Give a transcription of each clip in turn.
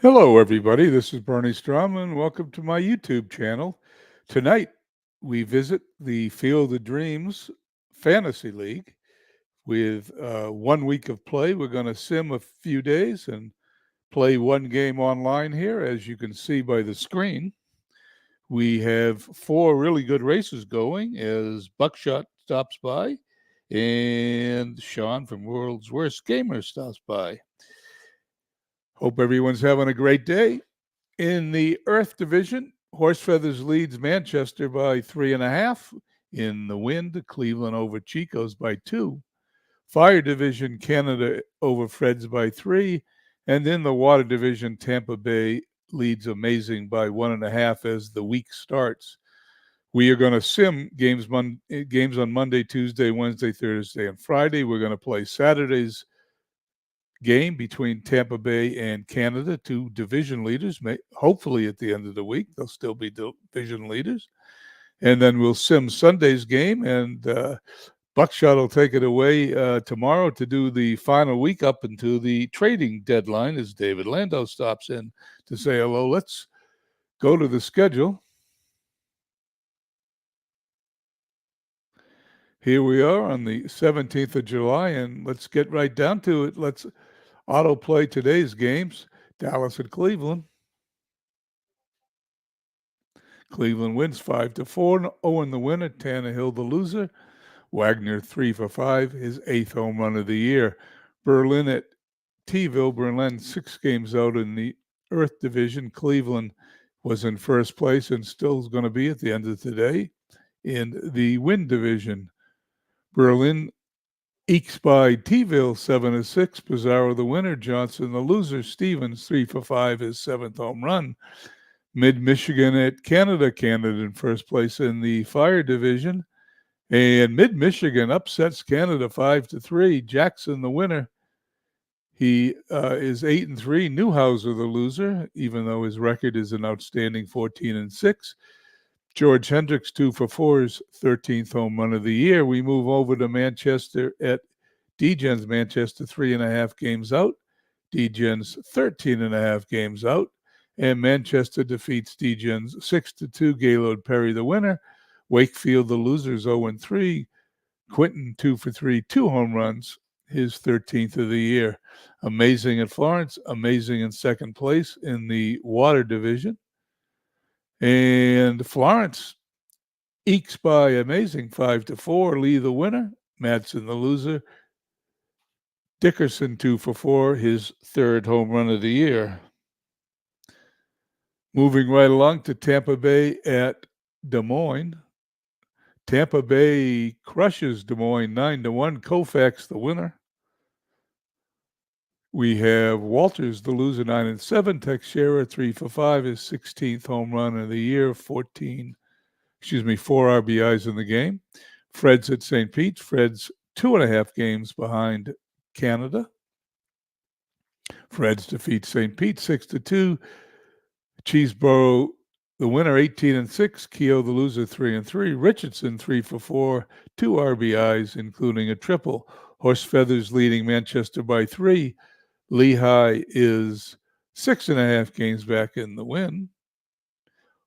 Hello, everybody. This is Bernie Strom, and welcome to my YouTube channel. Tonight, we visit the Field of Dreams Fantasy League with 1 week of play. We're going to sim a few days and play one game online here, as you can see by the screen. We have four really good races going as Buckshot stops by and Sean from World's Worst Gamer stops by. Hope everyone's having a great day. In the Earth Division, Horse Feathers leads Manchester by 3.5. In the Wind, Cleveland over Chico's by 2. Fire Division, Canada over Fred's by 3. And in the Water Division, Tampa Bay leads Amazing by 1.5 as the week starts. We are going to sim games on Monday, Tuesday, Wednesday, Thursday, and Friday. We're going to play Saturday's game between Tampa Bay and Canada, two division leaders. Hopefully at the end of the week, they'll still be division leaders. And then we'll sim Sunday's game, and Buckshot will take it away tomorrow to do the final week up until the trading deadline as David Landau stops in to say hello. Let's go to the schedule. Here we are on the 17th of July, and let's get right down to it. Let's autoplay today's games. Dallas and Cleveland. Cleveland wins 5-4. Owen the winner, Tannehill the loser. Wagner 3 for 5, his 8th home run of the year. Berlin at T-ville. Berlin 6 games out in the Earth Division. Cleveland was in first place and still is going to be at the end of today in the Wind Division. Berlin ekes by T-ville 7-6. Pizarro the winner, Johnson the loser. Stevens 3 for 5, his 7th home run. Mid-Michigan at Canada. Canada in first place in the Fire Division. And Mid-Michigan upsets Canada 5-3. Jackson the winner. He is 8-3. Newhouser the loser, even though his record is an outstanding 14-6. George Hendricks 2 for 4, his 13th home run of the year. We move over to Manchester at DGen's Manchester 3.5 games out. DGen's 13.5 games out. And Manchester defeats DGen's 6-2. Gaylord Perry the winner. Wakefield the losers 0-3. Quinton 2 for 3, 2 home runs, his 13th of the year. Amazing at Florence, Amazing in second place in the Water Division. And Florence ekes by Amazing 5-4. Lee the winner, Madsen the loser. Dickerson 2 for 4, his 3rd home run of the year. Moving right along to Tampa Bay at Des Moines. Tampa Bay crushes Des Moines 9-1. Koufax the winner. We have Walters the loser 9-7. Teixeira 3 for 5, his 16th home run of the year. 4 RBIs in the game. Fred's at St. Pete. Fred's 2.5 games behind Canada. Fred's defeats St. Pete 6-2. Cheeseboro the winner 18-6. Keogh the loser 3-3. Richardson 3 for 4, 2 RBIs, including a triple. Horse Feathers leading Manchester by 3. Lehigh is 6.5 games back in the win.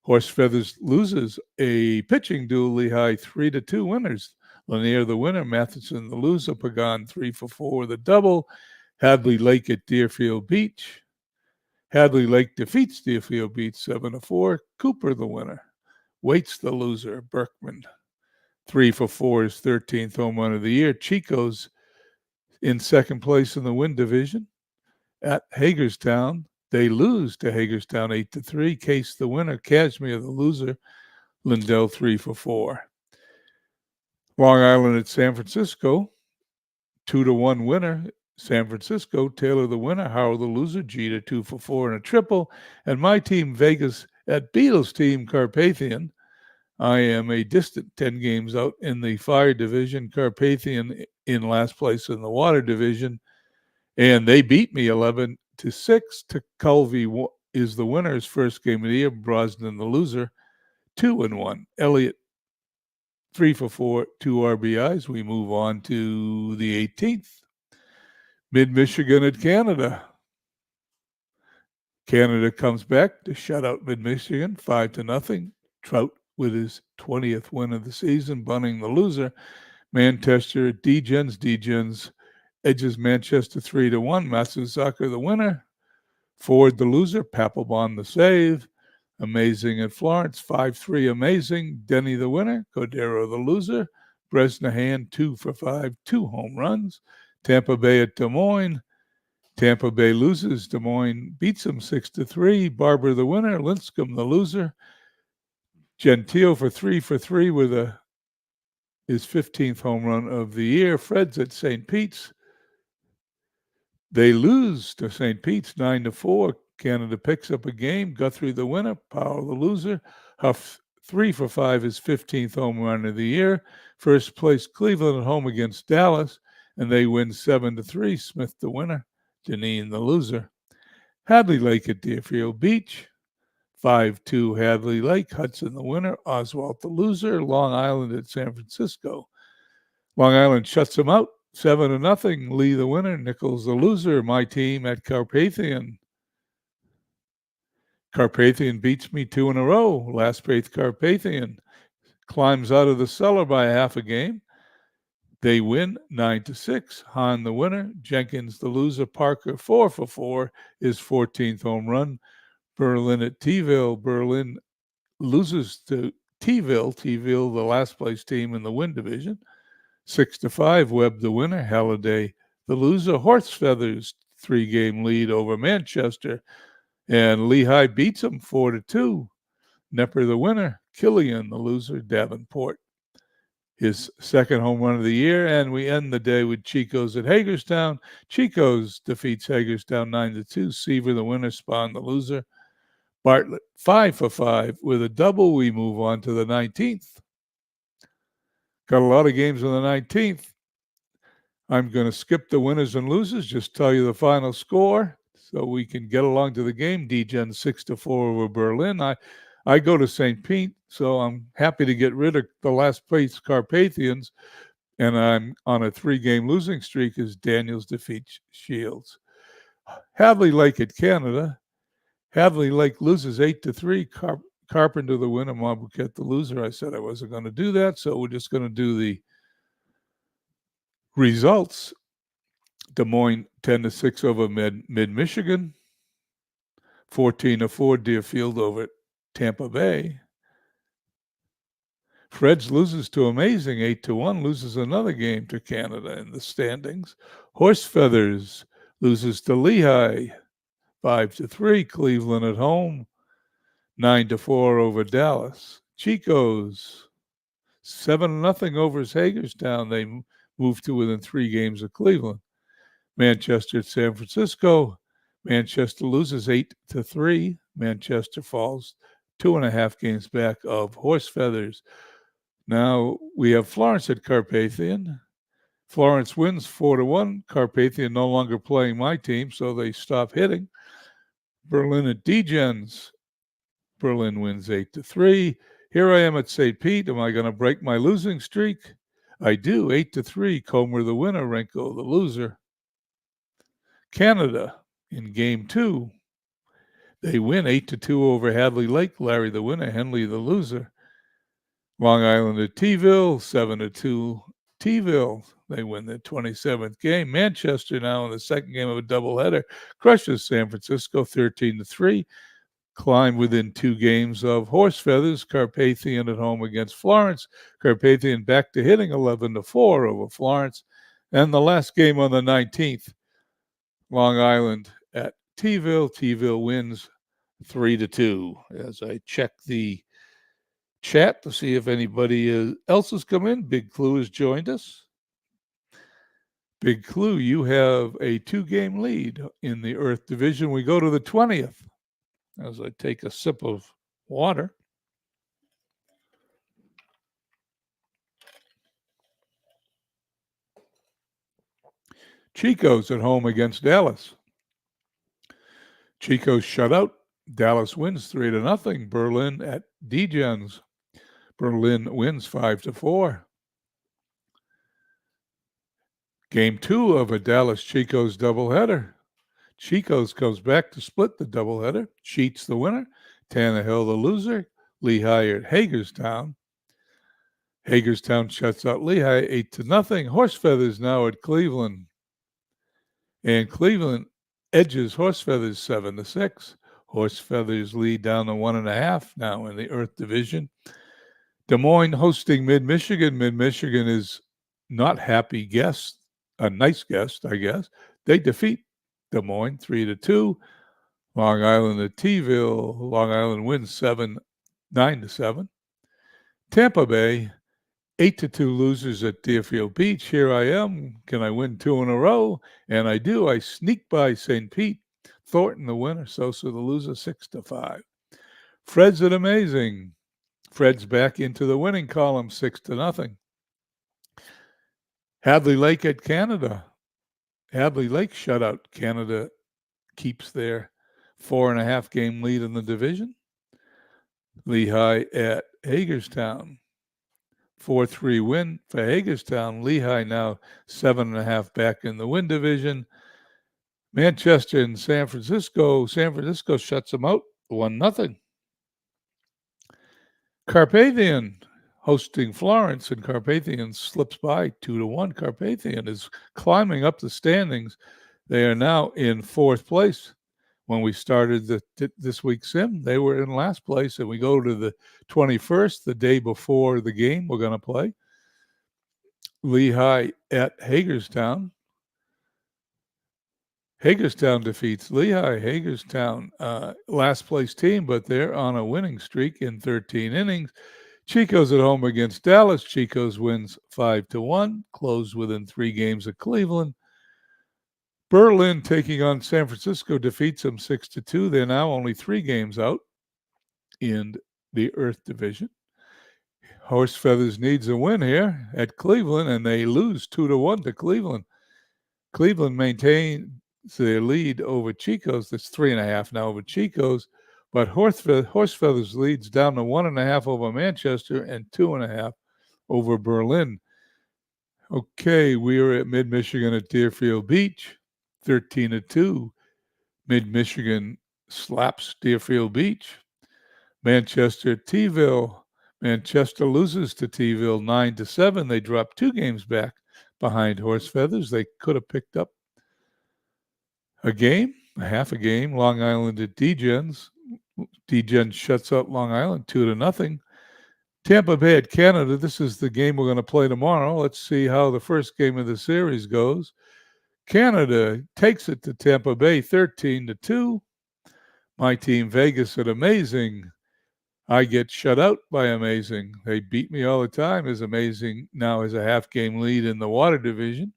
Horse Feathers loses a pitching duel. Lehigh 3-2 winners. Lanier the winner, Matheson the loser. Pagan 3 for 4 with a double. Hadley Lake at Deerfield Beach. Hadley Lake defeats Deerfield Beach 7-4. Cooper the winner. Waits the loser. Berkman 3 for 4, his 13th home run of the year. Chico's in second place in the Wind Division. At Hagerstown, they lose to Hagerstown 8-3. Case the winner. Cashmere the loser. Lindell 3 for 4. Long Island at San Francisco, 2-1 winner. San Francisco, Taylor the winner. Howard the loser. Jeter 2 for 4 and a triple. And my team, Vegas, at Beatles team, Carpathian. I am a distant 10 games out in the Fire Division. Carpathian in last place in the Water Division. And they beat me 11-6. To Culvey is the winner's first game of the year. Brosnan the loser, 2-1. Elliott 3 for 4, 2 RBIs. We move on to the 18th. Mid-Michigan at Canada. Canada comes back to shut out Mid-Michigan 5-0. Trout with his 20th win of the season, bunning the loser. Manchester Degens edges Manchester 3-1. Matsusaka the winner. Ford the loser. Papelbon the save. Amazing at Florence 5-3. Amazing. Denny the winner. Cordero the loser. Bresnahan 2 for 5. 2 home runs. Tampa Bay at Des Moines. Tampa Bay loses. Des Moines beats them 6-3. Barber the winner. Lincecum the loser. Gentile for 3 with his 15th home run of the year. Fred's at St. Pete's. They lose to St. Pete's 9-4. Canada picks up a game. Guthrie the winner. Powell the loser. Huff 3 for 5, his 15th home run of the year. First place Cleveland at home against Dallas, and they win 7-3. Smith the winner. Janine the loser. Hadley Lake at Deerfield Beach. 5-2 Hadley Lake. Hudson the winner. Oswald the loser. Long Island at San Francisco. Long Island shuts them out 7-0. Lee the winner. Nichols the loser. My team at Carpathian. Carpathian beats me 2 in a row. Last place Carpathian climbs out of the cellar by half a game. They win 9-6. Hahn the winner. Jenkins the loser. Parker 4 for 4, his 14th home run. Berlin at T-ville. Berlin loses to T-ville. T-ville, the last place team in the win division. 6-5. Webb the winner. Halliday the loser. Horse Feathers 3-game lead over Manchester. And Lehigh beats them 4-2. Nepper the winner. Killian the loser. Davenport his second home run of the year. And we end the day with Chico's at Hagerstown. Chico's defeats Hagerstown 9-2. Seaver the winner. Spahn the loser. Bartlett 5 for 5 with a double. We move on to the 19th. Got a lot of games on the 19th. I'm going to skip the winners and losers, just tell you the final score so we can get along to the game. Degen 6-4 over Berlin. I go to St. Pete, so I'm happy to get rid of the last place Carpathians, and I'm on a 3-game losing streak as Daniels defeats Shields. Hadley Lake at Canada. Hadley Lake loses 8-3. Carpenter the winner, Marbuquette the loser. I said I wasn't going to do that, so we're just going to do the results. Des Moines 10-6 over Mid-Michigan. 14-4 Deerfield over Tampa Bay. Fred's loses to Amazing 8-1, loses another game to Canada in the standings. Horse Feathers loses to Lehigh 5-3. Cleveland at home 9-4 over Dallas. Chico's 7-0 over Hagerstown. They moved to within 3 games of Cleveland. Manchester at San Francisco. Manchester loses 8-3. Manchester falls 2.5 games back of Horse Feathers. Now we have Florence at Carpathian. Florence wins 4-1. Carpathian no longer playing my team, so they stop hitting. Berlin at Degens. Berlin wins 8-3. Here I am at St. Pete. Am I going to break my losing streak? I do. 8-3. Comer the winner. Renko the loser. Canada in game 2. They win 8-2 over Hadley Lake. Larry the winner. Henley the loser. Long Island at T-ville. 7-2 T-ville. They win their 27th game. Manchester now in the second game of a doubleheader crushes San Francisco 13-3. Climb within 2 games of Horse Feathers. Carpathian at home against Florence. Carpathian back to hitting 11-4 over Florence. And the last game on the 19th, Long Island at T-ville. T-ville wins 3-2. As I check the chat to see if anybody else has come in, Big Clue has joined us. Big Clue, you have a 2-game lead in the Earth Division. We go to the 20th. As I take a sip of water. Chico's at home against Dallas. Chico's shut out. Dallas wins 3-0. Berlin at Degens. Berlin wins 5-4. Game 2 of a Dallas Chico's doubleheader. Chico's comes back to split the doubleheader. Sheets the winner. Tannehill the loser. Lehigh at Hagerstown. Hagerstown shuts out Lehigh 8-0. Horse Feathers now at Cleveland. And Cleveland edges Horse Feathers 7-6. Horse Feathers lead down to 1.5 now in the Earth Division. Des Moines hosting Mid-Michigan. Mid-Michigan is not happy guest, a nice guest, I guess. They defeat Des Moines 3-2. Long Island at T-ville. Long Island wins 9-7. Tampa Bay 8-2 losers at Deerfield Beach. Here I am. Can I win 2 in a row? And I do. I sneak by St. Pete. Thornton the winner. Sosa the loser 6-5. Fred's at Amazing. Fred's back into the winning column 6-0. Hadley Lake at Canada. Hadley Lake shutout. Canada keeps their 4.5 game lead in the division. Lehigh at Hagerstown. 4-3 win for Hagerstown. Lehigh now 7.5 back in the win division. Manchester and San Francisco. San Francisco shuts them out 1-0. Carpathian hosting Florence, and Carpathian slips by 2-1. Carpathian is climbing up the standings. They are now in 4th place. When we started this week's sim, they were in last place, and we go to the 21st, the day before the game we're going to play. Lehigh at Hagerstown. Hagerstown defeats Lehigh. Hagerstown, last place team, but they're on a winning streak in 13 innings. Chico's at home against Dallas. Chico's wins 5-1, closed within 3 games of Cleveland. Berlin taking on San Francisco defeats them 6-2. They're now only 3 games out in the Earth Division. Horse Feathers needs a win here at Cleveland, and they lose 2-1 to Cleveland. Cleveland maintains their lead over Chico's. That's 3.5 now over Chico's, but Horse Feathers leads down to 1.5 over Manchester and 2.5 over Berlin. Okay, we are at Mid-Michigan at Deerfield Beach, 13-2. Mid-Michigan slaps Deerfield Beach. Manchester at T-ville. Manchester loses to T-ville 9-7. They drop 2 games back behind Horse Feathers. They could have picked up a half a game. Long Island at D-Gens. D-Gens shuts out Long Island 2-0. Tampa Bay at Canada. This is the game we're going to play tomorrow. Let's see how the first game of the series goes. Canada takes it to Tampa Bay 13-2. My team Vegas at Amazing. I get shut out by Amazing. They beat me all the time, as Amazing now has a half game lead in the water division.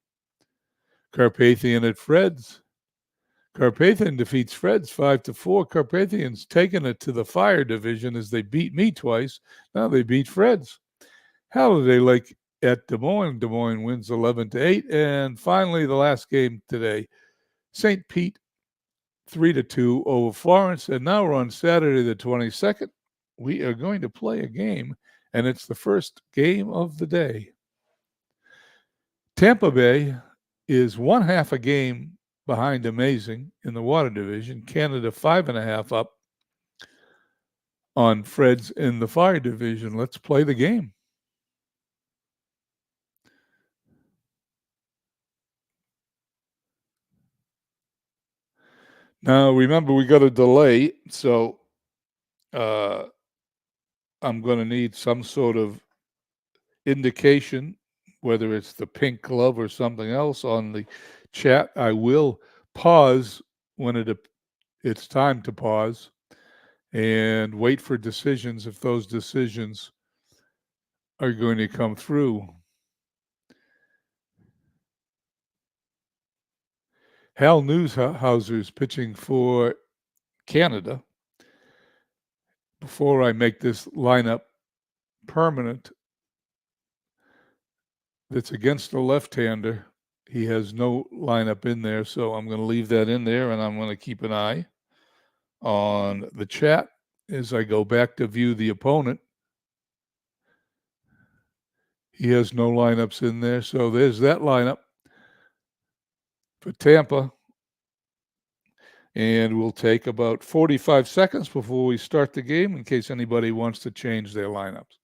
Carpathian at Fred's. Carpathian defeats Fred's 5-4. Carpathian's taken it to the fire division as they beat me twice. Now they beat Fred's. Halliday Lake at Des Moines. Des Moines wins 11-8. And finally, the last game today, St. Pete 3-2 over Florence. And now we're on Saturday the 22nd. We are going to play a game, and it's the first game of the day. Tampa Bay is 1/2 a game behind Amazing in the water division. Canada 5.5 up on Fred's in the fire division. Let's play the game. Now, remember, we got a delay, so I'm going to need some sort of indication, whether it's the pink glove or something else on the chat. I will pause when it's time to pause and wait for decisions if those decisions are going to come through. Hal Newshouser's pitching for Canada. Before I make this lineup permanent, that's against the left-hander. He has no lineup in there, so I'm going to leave that in there, and I'm going to keep an eye on the chat as I go back to view the opponent. He has no lineups in there, so there's that lineup for Tampa. And we'll take about 45 seconds before we start the game in case anybody wants to change their lineups.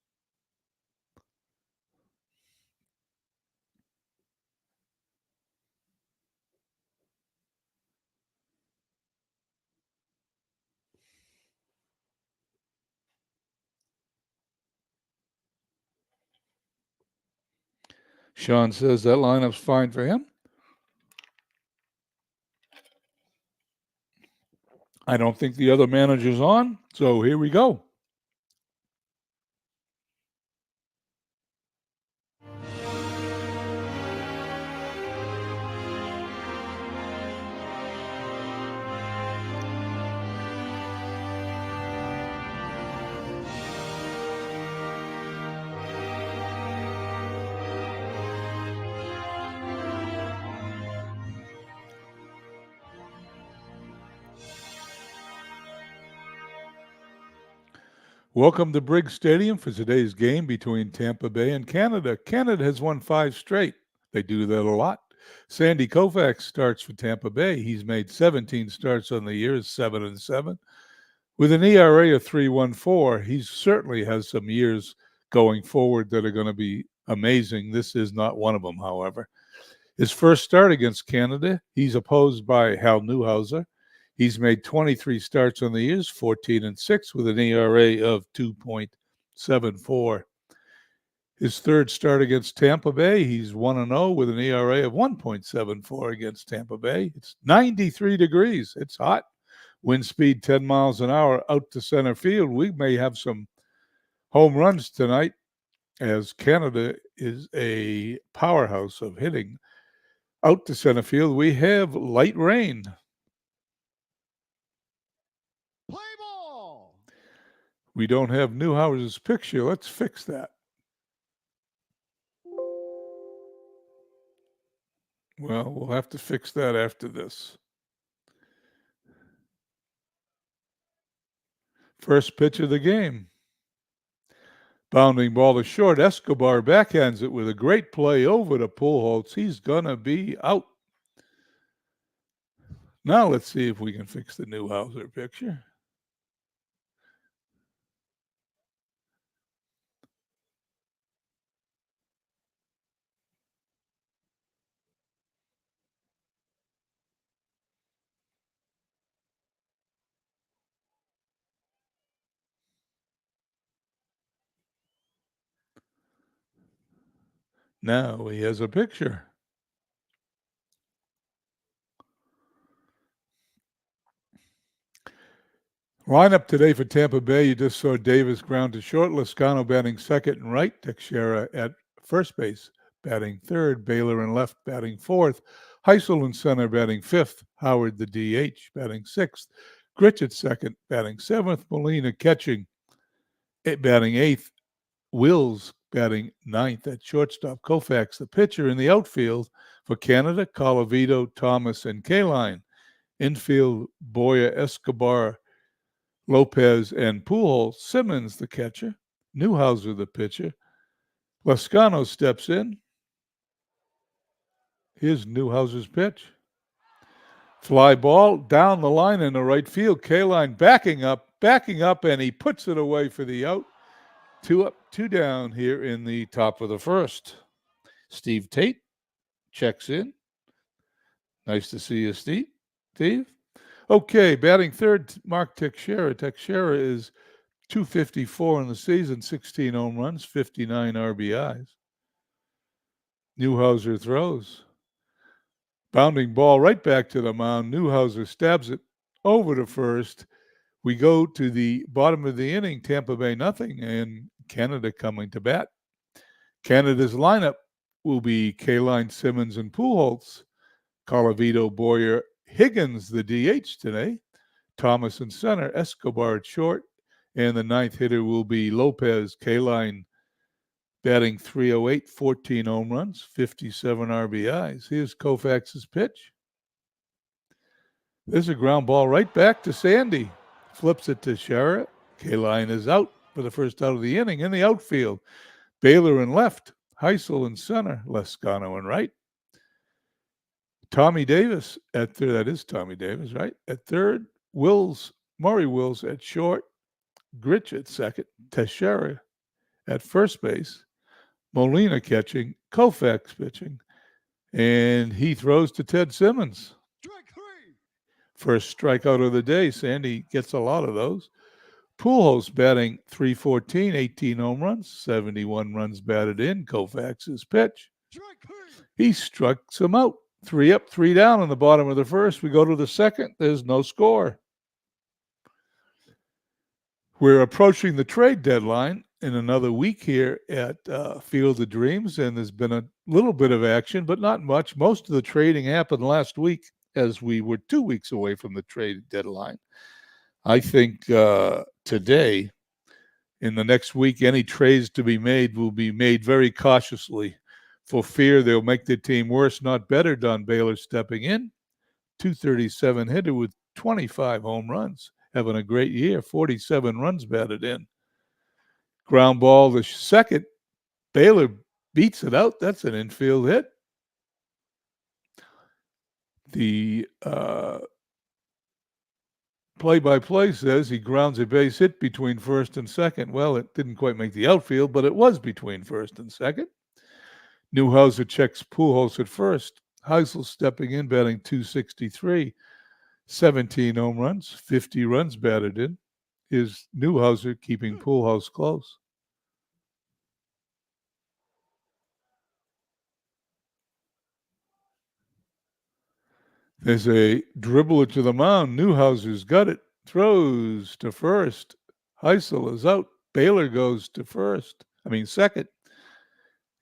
Sean says that lineup's fine for him. I don't think the other manager's on, so here we go. Welcome to Briggs Stadium for today's game between Tampa Bay and Canada. Canada has won 5 straight. They do that a lot. Sandy Koufax starts for Tampa Bay. He's made 17 starts on the year, 7-7. With an ERA of 3.14, he certainly has some years going forward that are going to be amazing. This is not one of them, however. His first start against Canada, he's opposed by Hal Newhouser. He's made 23 starts on the years, 14-6, with an ERA of 2.74. His third start against Tampa Bay, he's 1-0 with an ERA of 1.74 against Tampa Bay. It's 93 degrees. It's hot. Wind speed 10 miles an hour out to center field. We may have some home runs tonight as Canada is a powerhouse of hitting. Out to center field, we have light rain. Play ball. We don't have Newhouser's picture. Let's fix that. Well, we'll have to fix that after this. First pitch of the game. Bounding ball to short. Escobar backhands it with a great play over to Pujols. He's going to be out. Now let's see if we can fix the Newhouser picture. Now he has a picture. Lineup today for Tampa Bay, you just saw Davis ground to short, Lezcano batting second and right, Teixeira at first base batting third, Baylor in left batting fourth, Heisel in center batting fifth, Howard the DH batting sixth, Grich at second batting seventh, Molina catching batting eighth, Wills batting ninth at shortstop, Koufax the pitcher. In the outfield for Canada, Colavito, Thomas, and Kaline. Infield, Boyer, Escobar, Lopez, and Pujols. Simmons the catcher, Newhouser the pitcher. Lezcano steps in. Here's Newhouser's pitch. Fly ball down the line in the right field. Kaline backing up, and he puts it away for the out. 2 up, 2 down here in the top of the first. Steve Tate checks in. Nice to see you, Steve. Okay, batting third, Mark Teixeira. Teixeira is 254 in the season, 16 home runs, 59 RBIs. Newhouser throws. Bounding ball right back to the mound. Newhouser stabs it over to first. We go to the bottom of the inning, Tampa Bay nothing, and Canada coming to bat. Canada's lineup will be Kaline, Simmons, and Pujols. Colavito, Boyer, Higgins, the DH today. Thomas in center, Escobar at short, and the ninth hitter will be Lopez. Kaline batting .308, 14 home runs, 57 RBIs. Here's Koufax's pitch. There's a ground ball right back to Sandy. Flips it to Teixeira. Kaline is out for the first out of the inning. In the outfield, Baylor in left, Heisel in center, Lezcano in right. Tommy Davis at third. That is Tommy Davis, right? At third, Murray Wills at short, Gritch at second, Teixeira at first base, Molina catching, Koufax pitching, and he throws to Ted Simmons. Strike three. First strikeout of the day. Sandy gets a lot of those. Pujols batting .314, 18 home runs, 71 runs batted in. Koufax's pitch. Strike three. He struck him out. 3 up, 3 down in the bottom of the first. We go to the second. There's no score. We're approaching the trade deadline in another week here at Field of Dreams, and there's been a little bit of action, but not much. Most of the trading happened last week as we were 2 weeks away from the trade deadline. I think today, in the next week, any trades to be made will be made very cautiously for fear they'll make the team worse, not better. Don Baylor stepping in, .237 hitter with 25 home runs, having a great year, 47 runs batted in. Ground ball, the second. Baylor beats it out. That's an infield hit. The play-by-play says he grounds a base hit between first and second. Well, it didn't quite make the outfield, but it was between first and second. Newhouser checks Pujols at first. Heisel stepping in, batting .263, 17 home runs, 50 runs batted in. Is Newhouser keeping Pujols close? There's a dribbler to the mound. Newhouser's got it. Throws to first. Heisel is out. Baylor goes to second.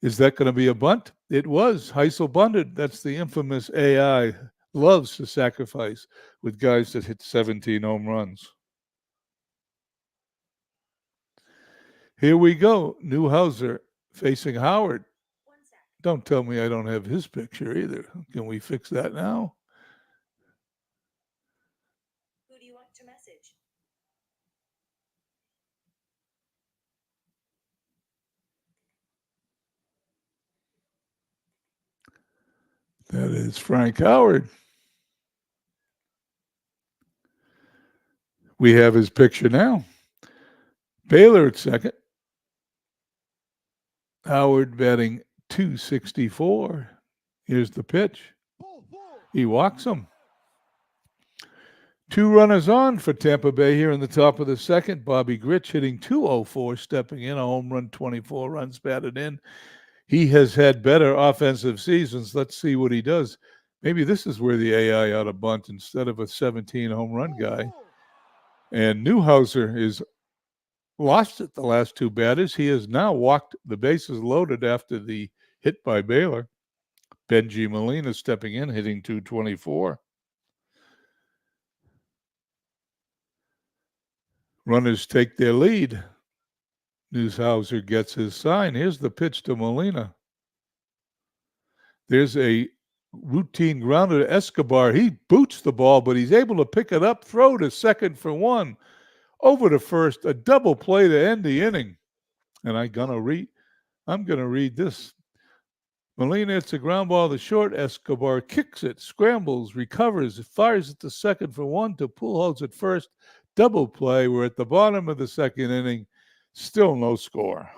Is that going to be a bunt? It was. Heisel bunted. That's the infamous AI. Loves to sacrifice with guys that hit 17 home runs. Here we go. Newhouser facing Howard. Don't tell me I don't have his picture either. Can we fix that now? Who do you want to message? That is Frank Howard. We have his picture now. Baylor at second. Howard batting .264. Here's the pitch. He walks him. 2 runners on for Tampa Bay here in the top of the second. Bobby Gritch hitting .204, stepping in, a home run, 24 runs batted in. He has had better offensive seasons. Let's see what he does. Maybe this is where the AI ought to bunt instead of a 17 home run guy. And Newhouser is lost it the last 2 batters. He has now walked the bases loaded after the hit by Baylor. Benji Molina stepping in, hitting .224. Runners take their lead. Newhouser gets his sign. Here's the pitch to Molina. There's a routine grounder to Escobar. He boots the ball, but he's able to pick it up, throw to second for 1. Over to first, a double play to end the inning. And I'm going to read this. Molina hits a ground ball to short. Escobar kicks it, scrambles, recovers, fires it to second for 1 to Pujols at first. Double play. We're at the bottom of the second inning. Still no score.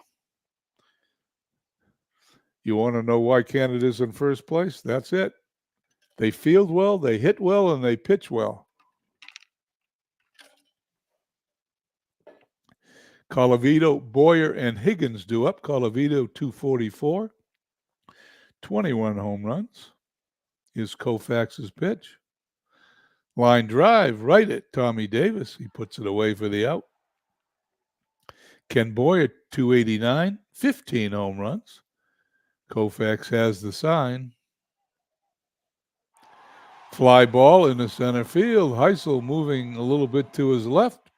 You want to know why Canada's in first place? That's it. They field well, they hit well, and they pitch well. Colavito, Boyer, and Higgins do up. Colavito, .244. 21 home runs. Here's Koufax's pitch. Line drive, right at Tommy Davis. He puts it away for the out. Ken Boyer, .289, 15 home runs. Koufax has the sign. Fly ball in the center field. Heisel moving a little bit to his left.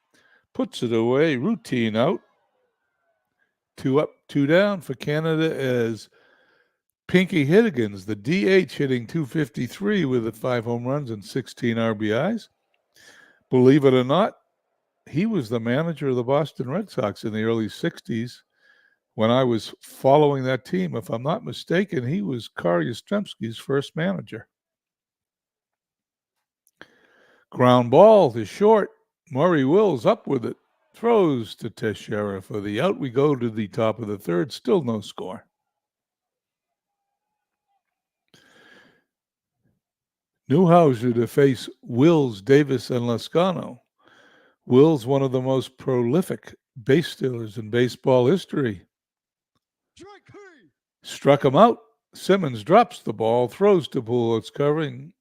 Puts it away. Routine out. 2 up, 2 down for Canada as Pinky Higgins, the DH, hitting .253 with 5 home runs and 16 RBIs. Believe it or not, he was the manager of the Boston Red Sox in the early 60s when I was following that team. If I'm not mistaken, he was Kari Yastrzemski's first manager. Ground ball to short. Murray Wills up with it. Throws to Teixeira for the out. We go to the top of the third. Still no score. Newhouser to face Wills, Davis, and Lascano. Wills, one of the most prolific base stealers in baseball history. Struck him out. Simmons drops the ball, throws to Pujols, covering.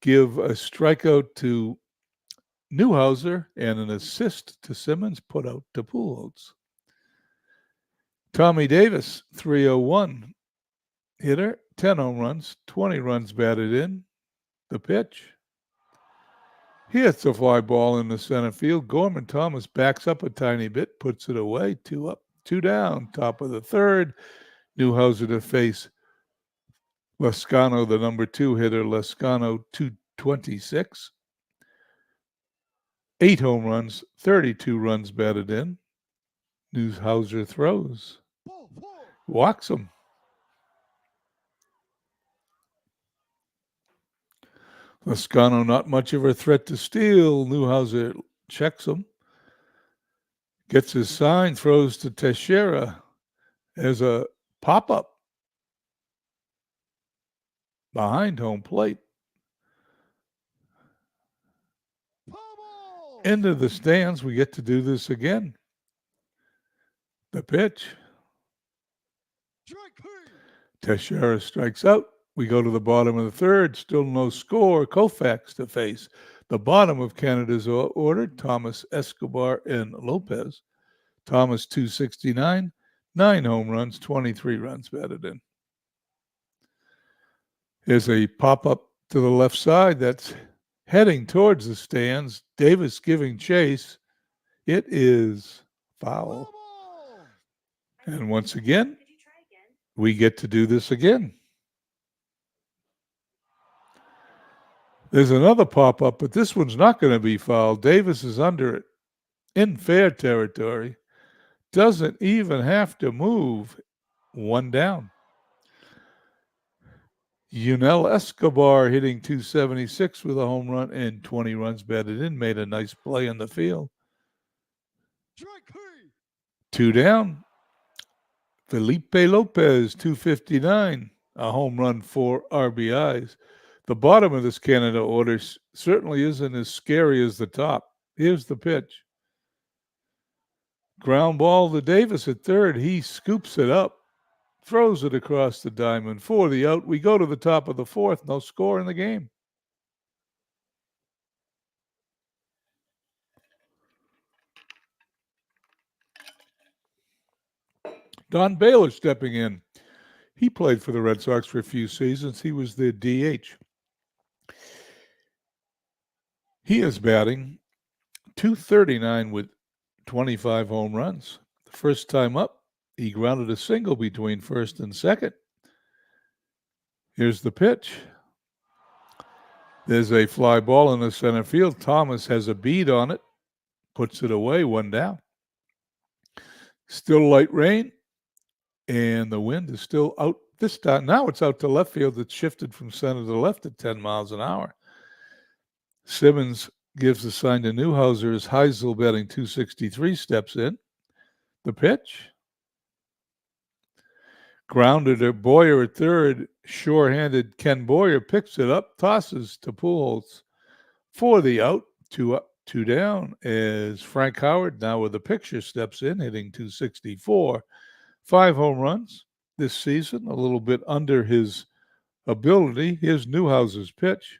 Give a strikeout to Newhouser and an assist to Simmons, put out to Pujols. Tommy Davis, 301 hitter, 10 home runs, 20 runs batted in. The pitch. He hits a fly ball in the center field. Gorman Thomas backs up a tiny bit, puts it away. 2 up, 2 down, top of the third. Newhouser to face Lascano, the number 2 hitter. Lascano, 226. 8 home runs, 32 runs batted in. Newhouser throws. Walks him. Lascano not much of a threat to steal. Newhouser checks him. Gets his sign, throws to Teixeira. There's a pop-up behind home plate. Into the stands. We get to do this again. The pitch. Teixeira strikes out. We go to the bottom of the third. Still no score. Koufax to face. The bottom of Canada's order, Thomas, Escobar, and Lopez. Thomas, 269. 9 home runs, 23 runs batted in. There's a pop-up to the left side that's heading towards the stands. Davis giving chase. It is foul. And once again, we get to do this again. There's another pop-up, but this one's not going to be fouled. Davis is under it in fair territory. Doesn't even have to move. 1 down. Yunel Escobar hitting 276 with a home run and 20 runs batted in. Made a nice play in the field. 2 down. Felipe Lopez, 259. A home run, 4 RBIs. The bottom of this Canada order certainly isn't as scary as the top. Here's the pitch. Ground ball to Davis at third. He scoops it up, throws it across the diamond for the out. We go to the top of the fourth. No score in the game. Don Baylor stepping in. He played for the Red Sox for a few seasons. He was their DH. He is batting .239 with 25 home runs. The first time up, he grounded a single between first and second. Here's the pitch. There's a fly ball in the center field. Thomas has a bead on it, puts it away, 1 down. Still light rain, and the wind is still out this time. Now it's out to left field. It's shifted from center to left at 10 miles an hour. Simmons gives the sign to Newhouser as Heisel, batting .263, steps in. The pitch. Grounded to Boyer at third. Sure-handed Ken Boyer picks it up, tosses to Pujols for the out. 2 up, 2 down as Frank Howard, now with the picture, steps in, hitting .264. 5 home runs this season, a little bit under his ability. Here's Newhouser's pitch.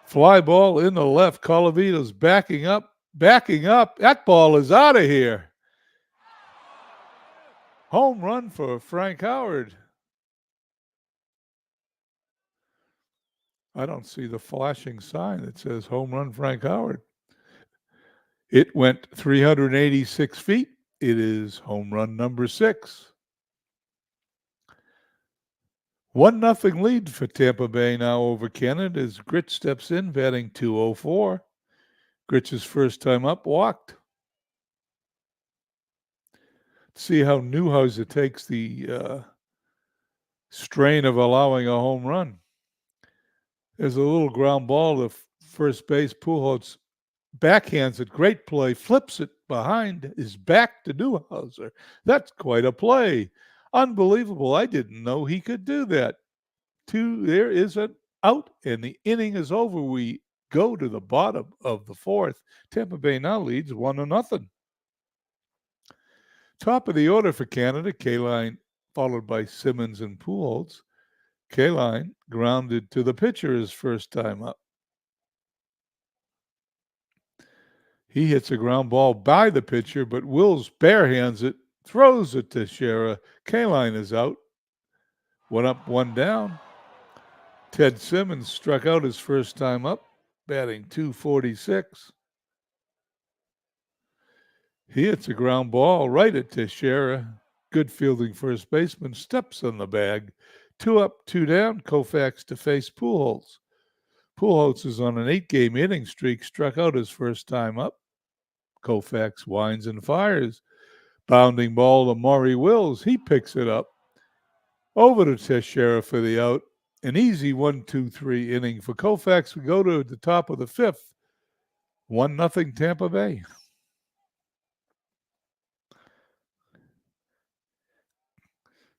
Fly ball in the left. Colavito's backing up. That ball is out of here. Home run for Frank Howard. I don't see the flashing sign that says home run Frank Howard. It went 386 feet. It is home run number 6. 1-0 lead for Tampa Bay now over Canada as Gritch steps in, batting .204. Gritch's first time up, walked. See how Newhouser takes the strain of allowing a home run. There's a little ground ball to first base. Pujols backhands it, great play, flips it behind his back to Newhouser. That's quite a play. Unbelievable. I didn't know he could do that. There is an out, and the inning is over. We go to the bottom of the fourth. Tampa Bay now leads 1-0. Top of the order for Canada, Kaline, followed by Simmons and Pujols. Kaline grounded to the pitcher his first time up. He hits a ground ball by the pitcher, but Wills barehands it, throws it to Shera. Kaline is out. One up, one down. Ted Simmons struck out his first time up, batting .246. He hits a ground ball right at Teixeira. Good fielding first baseman steps on the bag. 2 up, 2 down. Koufax to face Pujols. Pujols is on an 8-game inning streak, struck out his first time up. Koufax winds and fires. Bounding ball to Maury Wills. He picks it up. Over to Teixeira for the out. An easy 1-2-3 inning for Koufax. We go to the top of the fifth. 1-0 Tampa Bay.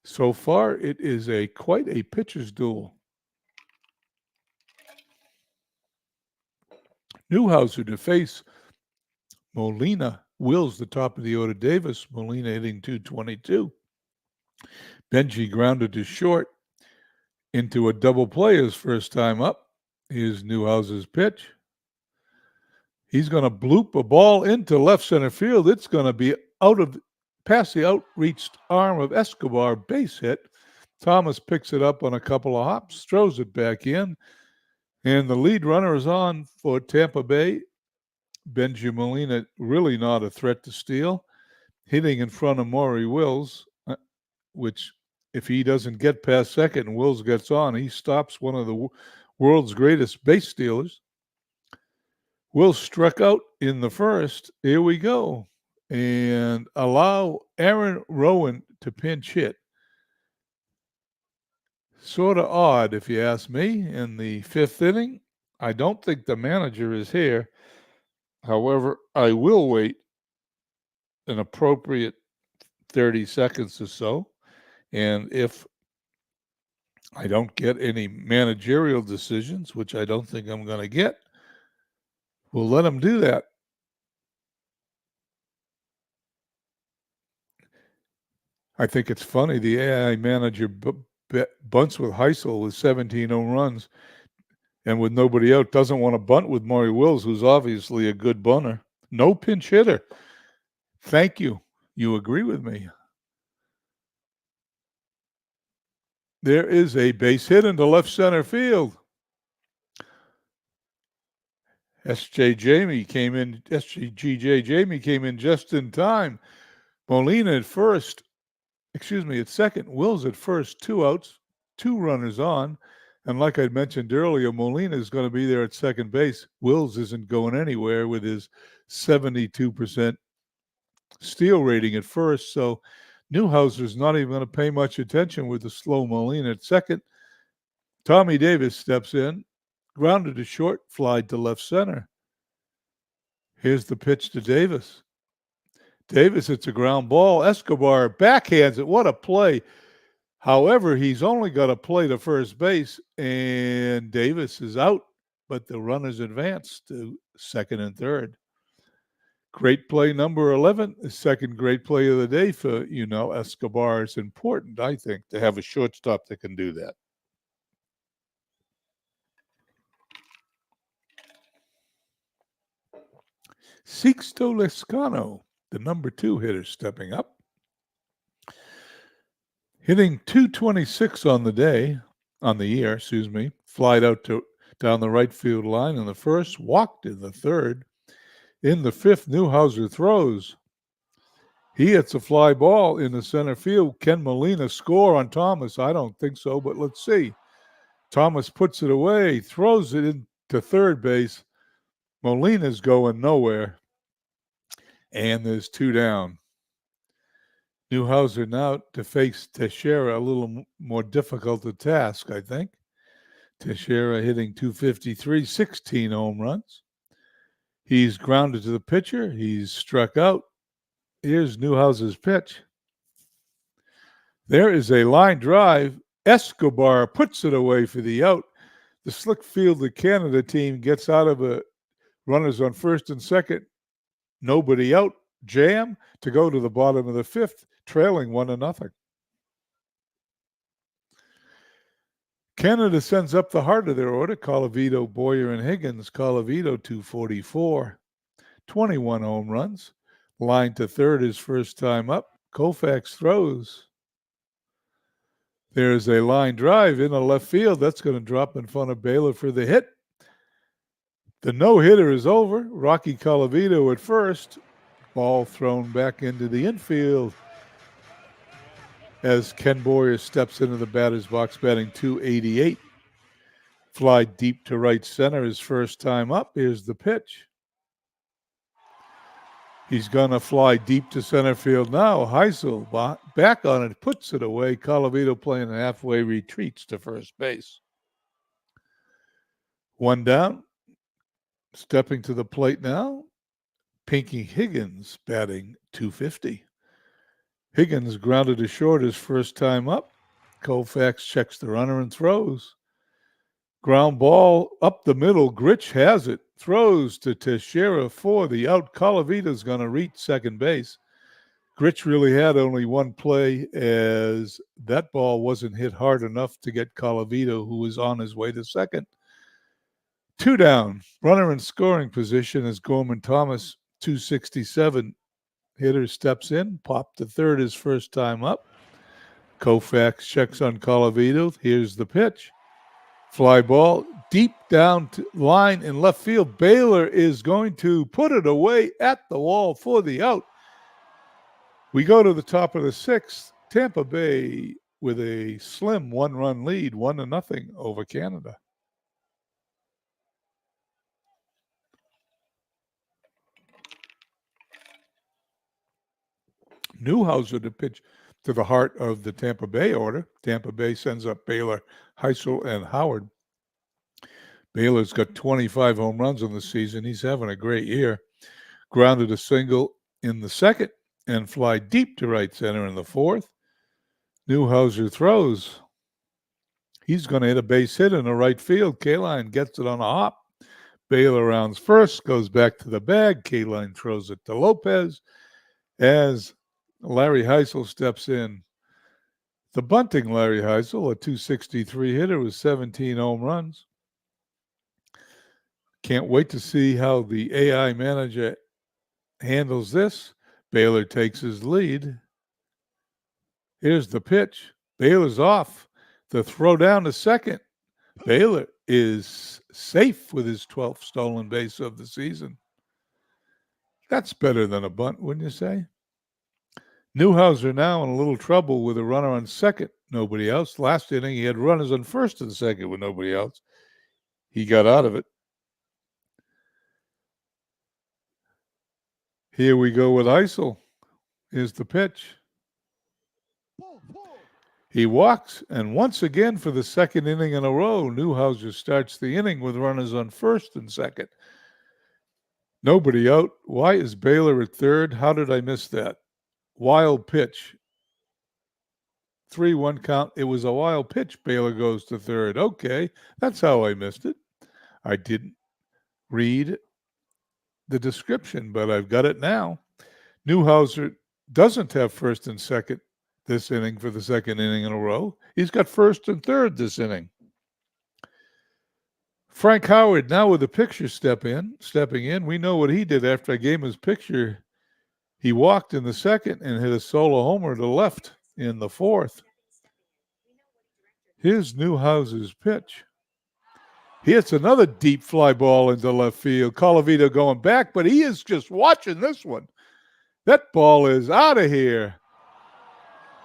So far, it is quite a pitcher's duel. Newhouser to face Molina. Wills the top of the order. Davis. Molina hitting .222. Benji grounded to short into a double play his first time up. Here's Newhouser's pitch. He's going to bloop a ball into left center field. It's going to be past the outreached arm of Escobar, base hit. Thomas picks it up on a couple of hops, throws it back in, and the lead runner is on for Tampa Bay. Benji Molina really not a threat to steal, hitting in front of Maury Wills, which if he doesn't get past second and Wills gets on, he stops one of the world's greatest base stealers. Wills struck out in the first. Here we go. And allow Aaron Rowan to pinch hit. Sort of odd, if you ask me, in the fifth inning. I don't think the manager is here. However, I will wait an appropriate 30 seconds or so. And if I don't get any managerial decisions, which I don't think I'm going to get, we'll let him do that. I think it's funny. The AI manager bunts with Heisel with 17 home runs and with nobody out. Doesn't want to bunt with Maury Wills, who's obviously a good bunter. No pinch hitter. Thank you. You agree with me. There is a base hit into left center field. SGJ Jamie came in just in time. Molina at second. Wills at first, 2 outs, 2 runners on. And like I mentioned earlier, Molina is going to be there at second base. Wills isn't going anywhere with his 72% steal rating at first. So Newhouser's not even going to pay much attention with the slow Molina at second. Tommy Davis steps in, grounded to short, fly to left center. Here's the pitch to Davis. Davis hits a ground ball. Escobar backhands it. What a play. However, he's only got to play to first base, and Davis is out, but the runners advance to second and third. Great play number 11, the second great play of the day for, Escobar. It's important, I think, to have a shortstop that can do that. Sixto Lezcano, the number 2 hitter, stepping up. Hitting .226 on the year, flied out down the right field line in the first, walked in the third. In the fifth, Newhouser throws. He hits a fly ball in the center field. Can Molina score on Thomas? I don't think so, but let's see. Thomas puts it away, throws it into third base. Molina's going nowhere. And there's 2 down. Newhouser now to face Teixeira, a little more difficult a task, I think. Teixeira hitting .253, 16 home runs. He's grounded to the pitcher. He's struck out. Here's Newhouse's pitch. There is a line drive. Escobar puts it away for the out. The slick field of Canada team gets out of a runners on first and second. Nobody out. Jam to go to the bottom of the fifth, trailing 1-0. Canada sends up the heart of their order. Colavito, Boyer, and Higgins. Colavito, .244, 21 home runs. Line to third his first time up. Koufax throws. There's a line drive in the left field. That's going to drop in front of Baylor for the hit. The no-hitter is over. Rocky Colavito at first. Ball thrown back into the infield as Ken Boyer steps into the batter's box, batting .288. Fly deep to right center his first time up. Here's the pitch. He's going to fly deep to center field now. Heisel back on it, puts it away. Colavito playing a halfway retreats to first base. One down. Stepping to the plate now. Pinky Higgins batting .250. Higgins grounded to short his first time up. Koufax checks the runner and throws. Ground ball up the middle. Gritch has it. Throws to Teixeira for the out. Colavito's going to reach second base. Gritch really had only one play as that ball wasn't hit hard enough to get Colavito, who was on his way to second. Two down. Runner in scoring position is Gorman Thomas, .267. Hitter steps in, popped to third his first time up. Koufax checks on Colavito. Here's the pitch. Fly ball deep down to line in left field. Baylor is going to put it away at the wall for the out. We go to the top of the sixth. Tampa Bay with a slim one-run lead, 1-0 over Canada. Newhouser to pitch to the heart of the Tampa Bay order. Tampa Bay sends up Baylor, Heisel, and Howard. Baylor's got 25 home runs in the season. He's having a great year. Grounded a single in the second and fly deep to right center in the fourth. Newhouser throws. He's going to hit a base hit in the right field. Kaline gets it on a hop. Baylor rounds first, goes back to the bag. Kaline throws it to Lopez as Larry Heisel steps in. The bunting Larry Heisel, a .263 hitter with 17 home runs. Can't wait to see how the AI manager handles this. Baylor takes his lead. Here's the pitch. Baylor's off. The throw down to second. Baylor is safe with his 12th stolen base of the season. That's better than a bunt, wouldn't you say? Newhouser now in a little trouble with a runner on second, nobody else. Last inning, he had runners on first and second with nobody else. He got out of it. Here we go with Heisel. Here's the pitch. He walks, and once again for the second inning in a row, Newhouser starts the inning with runners on first and second. Nobody out. Why is Baylor at third? How did I miss that? Wild pitch. 3-1 count. It was a wild pitch. Baylor goes to third. Okay, that's how I missed it. I didn't read the description, but I've got it now. Newhouser doesn't have first and second this inning for the second inning in a row. He's got first and third this inning. Frank Howard now with the picture stepping in. We know what he did after I gave him his picture. He walked in the second and hit a solo homer to left in the fourth. Here's Newhouser's pitch. He hits another deep fly ball into left field. Colavito going back, but he is just watching this one. That ball is out of here.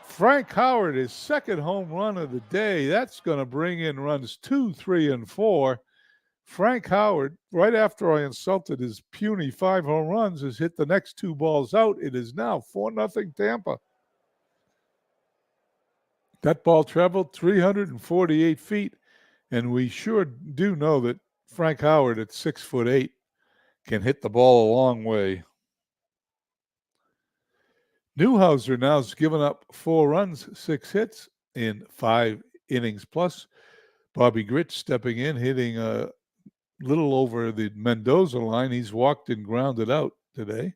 Frank Howard, his second home run of the day. That's going to bring in runs 2, 3, and 4. Frank Howard, right after I insulted his puny 5 home runs, has hit the next 2 balls out. It is now 4-0 Tampa. That ball traveled 348 feet And we sure do know that Frank Howard at 6'8" can hit the ball a long way. Newhouser now has given up 4 runs, 6 hits in 5 innings plus. Bobby Gritch stepping in, hitting a little over the Mendoza line. He's walked and grounded out today.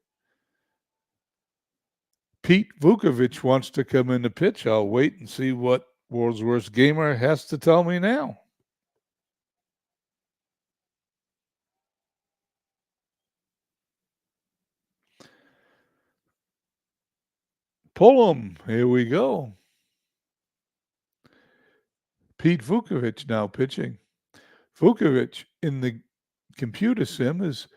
Pete Vukovich wants to come in to pitch. I'll wait and see what World's Worst Gamer has to tell me now. Pull him. Here we go. Pete Vukovich now pitching. Vukovich in the computer sim has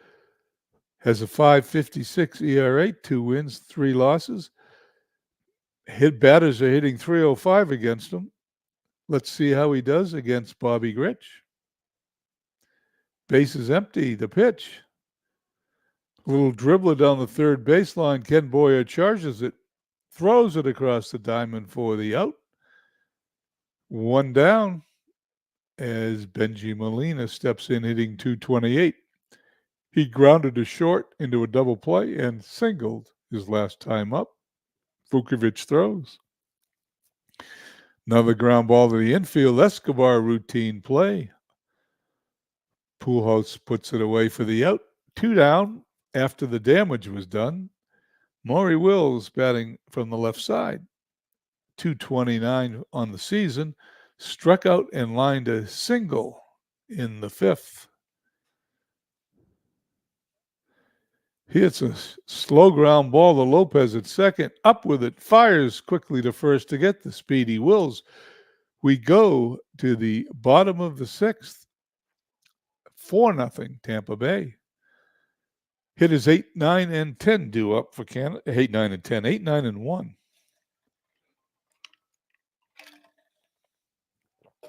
a 5.56 ERA, 2 wins, 3 losses. Batters are hitting 305 against him. Let's see how he does against Bobby Gritch. Base is empty. The pitch. A little dribbler down the third baseline. Ken Boyer charges it, throws it across the diamond for the out. 1 down as Benji Molina steps in hitting 228. He grounded a short into a double play and singled his last time up. Vukovich throws. Another ground ball to the infield. Escobar routine play. Pujols puts it away for the out. 2 down after the damage was done. Maury Wills batting from the left side. 229 on the season. Struck out and lined a single in the 5th. Hits a slow ground ball to Lopez at second. Up with it. Fires quickly to first to get the speedy Wills. We go to the bottom of the 6th. 4-0 Tampa Bay. Hitters 8, 9, and 10 due up for Canada. 8, 9, and 10. 8, 9, and 1.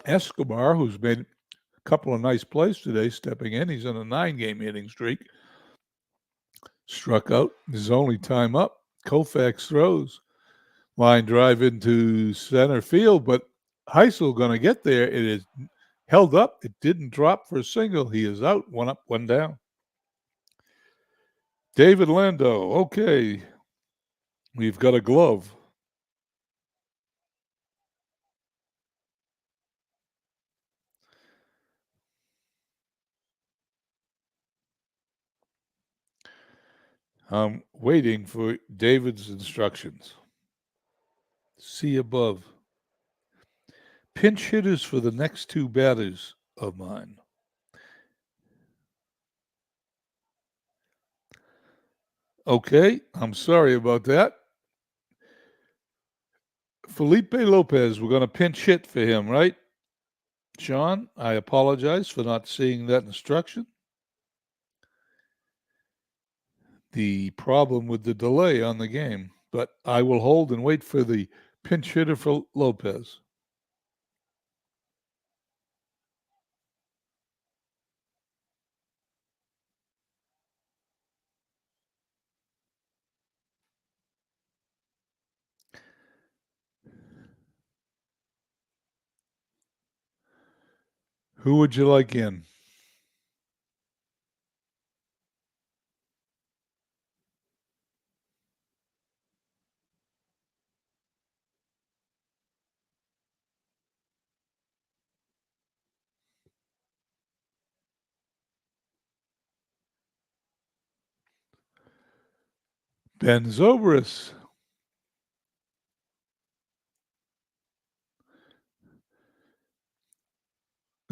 Escobar, who's made a couple of nice plays today, stepping in. He's on a 9-game hitting streak. Struck out. His only time up. Koufax throws. Line drive into center field, but Heisel going to get there. It is held up. It didn't drop for a single. He is out. 1 up, 1 down. David Lando. Okay. We've got a glove. I'm waiting for David's instructions. See above. Pinch hitters for the next 2 batters of mine. Okay, I'm sorry about that. Felipe Lopez, we're going to pinch hit for him, right? Sean, I apologize for not seeing that instruction. The problem with the delay on the game, but I will hold and wait for the pinch hitter for Lopez. Who would you like in? Ben Zobrist.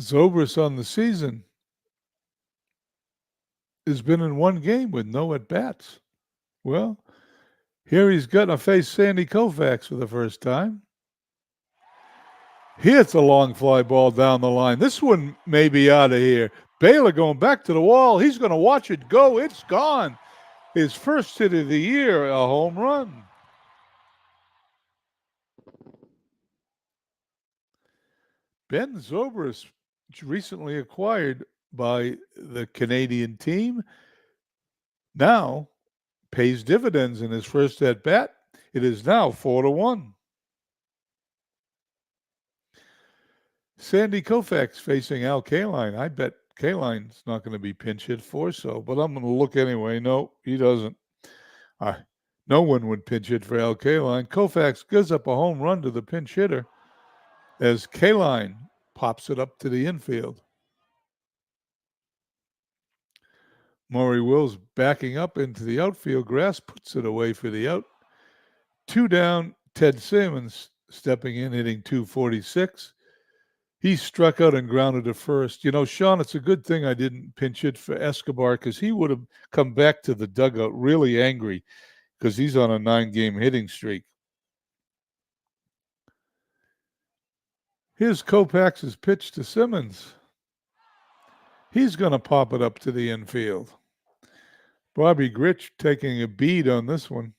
Zobrist on the season has been in 1 game with no at-bats. Well, here he's going to face Sandy Koufax for the first time. He hits a long fly ball down the line. This one may be out of here. Baylor going back to the wall. He's going to watch it go. It's gone. His first hit of the year, a home run. Ben Zobrist, recently acquired by the Canadian team, now pays dividends in his first at bat. It is now 4-1. Sandy Koufax facing Al Kaline. I bet Kaline's not going to be pinch hit for so, but I'm going to look anyway. No, he doesn't. No one would pinch hit for Al Kaline. Koufax gives up a home run to the pinch hitter as Kaline pops it up to the infield. Maury Wills backing up into the outfield grass, puts it away for the out. 2 down, Ted Simmons stepping in, hitting .246. He struck out and grounded to first. You know, Sean, it's a good thing I didn't pinch hit for Escobar because he would have come back to the dugout really angry because he's on a 9-game hitting streak. Here's Koufax's pitch to Simmons. He's going to pop it up to the infield. Bobby Grich taking a bead on this one.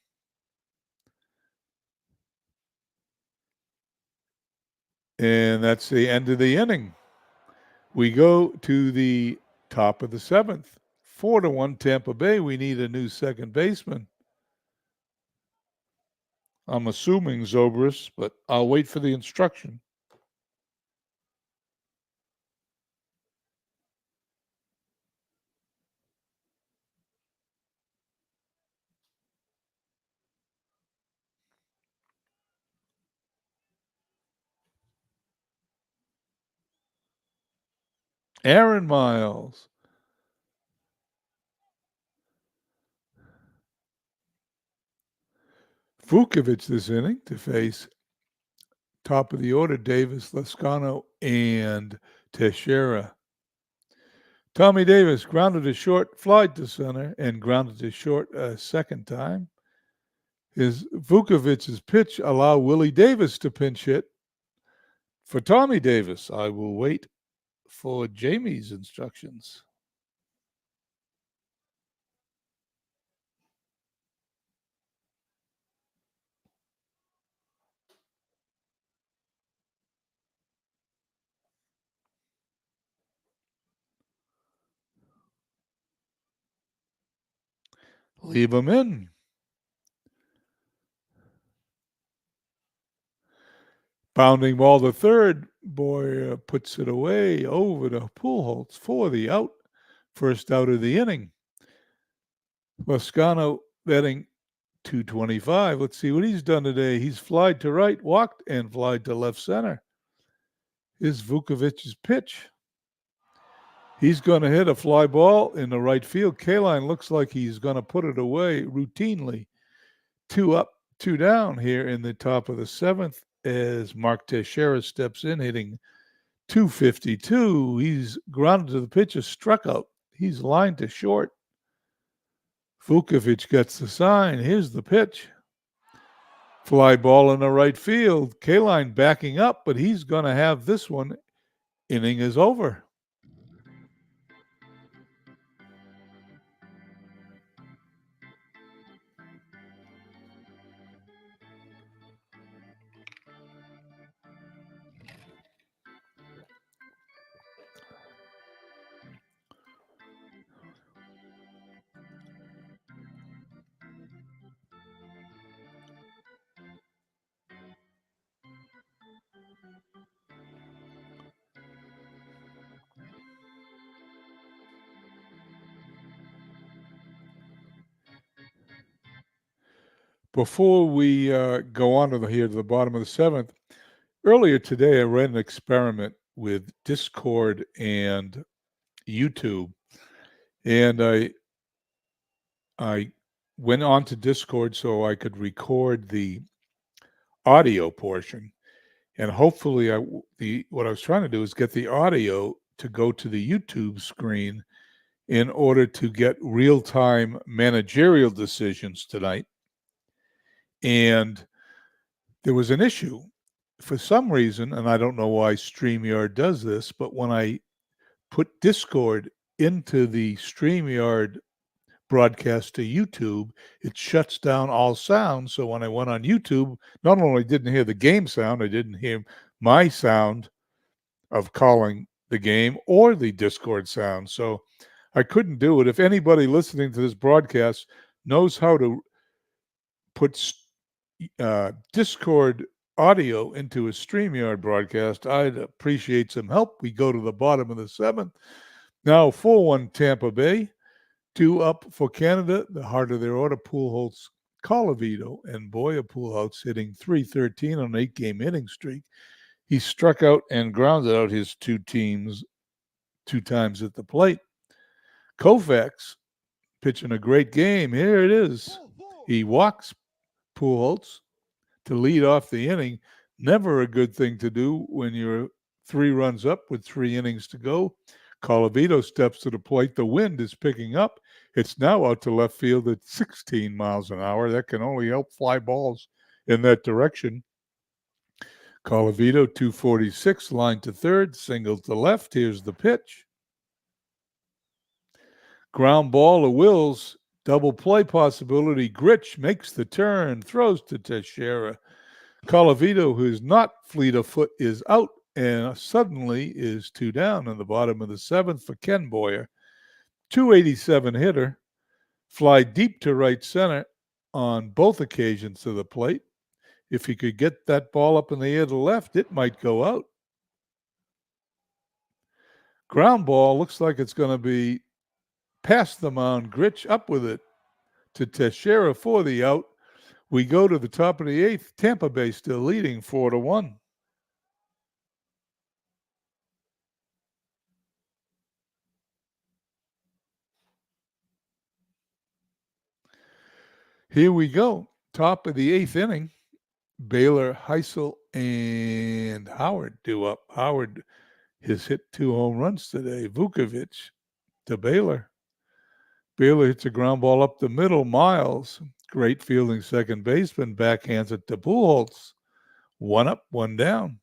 And that's the end of the inning. We go to the top of the 7th. 4-1 Tampa Bay. We need a new second baseman. I'm assuming Zobrist, but I'll wait for the instruction. Aaron Miles. Vukovic this inning to face top of the order Davis, Lascano, and Teixeira. Tommy Davis grounded to short, flied to center, and grounded to short a second time. His Vukovic's pitch allow Willie Davis to pinch hit. For Tommy Davis, I will wait for Jamie's instructions. Leave him in. Bounding ball to third. Boy puts it away over to Pujols for the out. First out of the inning. Lascano batting .225. Let's see what he's done today. He's flied to right, walked, and flied to left center. Is Vukovic's pitch. He's going to hit a fly ball in the right field. Kaline looks like he's going to put it away routinely. 2 up, 2 down here in the top of the 7th as Mark Teixeira steps in, hitting .252. He's grounded to the pitcher, struck out. He's lined to short. Vukovic gets the sign. Here's the pitch. Fly ball in the right field. Kaline backing up, but he's going to have this one. Inning is over. Before we go on to the bottom of the 7th, earlier today I ran an experiment with Discord and YouTube, and I went on to Discord so I could record the audio portion, and hopefully what I was trying to do is get the audio to go to the YouTube screen in order to get real-time managerial decisions tonight. And there was an issue. For some reason, and I don't know why StreamYard does this, but when I put Discord into the StreamYard broadcast to YouTube, it shuts down all sound. So when I went on YouTube, not only didn't hear the game sound, I didn't hear my sound of calling the game or the Discord sound. So I couldn't do it. If anybody listening to this broadcast knows how to put Discord audio into a StreamYard broadcast, I'd appreciate some help. We go to the bottom of the seventh. Now 4-1 Tampa Bay. 2 up for Canada, the heart of their order, Pujols, Colavito, and Boya Pujols hitting .313 on an 8-game inning streak. He struck out and grounded out his two teams 2 times at the plate. Koufax pitching a great game. Here it is. He walks Pujols to lead off the inning. Never a good thing to do when you're 3 runs up with 3 innings to go. Colavito steps to the plate. The wind is picking up. It's now out to left field at 16 miles an hour. That can only help fly balls in that direction. Colavito, 246, line to third, single to left. Here's the pitch. Ground ball to Wills. Double play possibility. Grich makes the turn, throws to Teixeira. Colavito, who is not fleet of foot, is out and suddenly is 2 down in the bottom of the seventh for Ken Boyer. 287 hitter, fly deep to right center on both occasions to the plate. If he could get that ball up in the air to left, it might go out. Ground ball looks like it's going to be past the mound. Grich up with it to Teixeira for the out. We go to the top of the eighth. Tampa Bay still leading 4-1. Here we go. Top of the eighth inning. Baylor, Heisel, and Howard due up. Howard has hit 2 home runs today. Vukovic to Baylor. Baylor hits a ground ball up the middle. Miles, great fielding second baseman, backhands it to Pujols. 1 up, 1 down.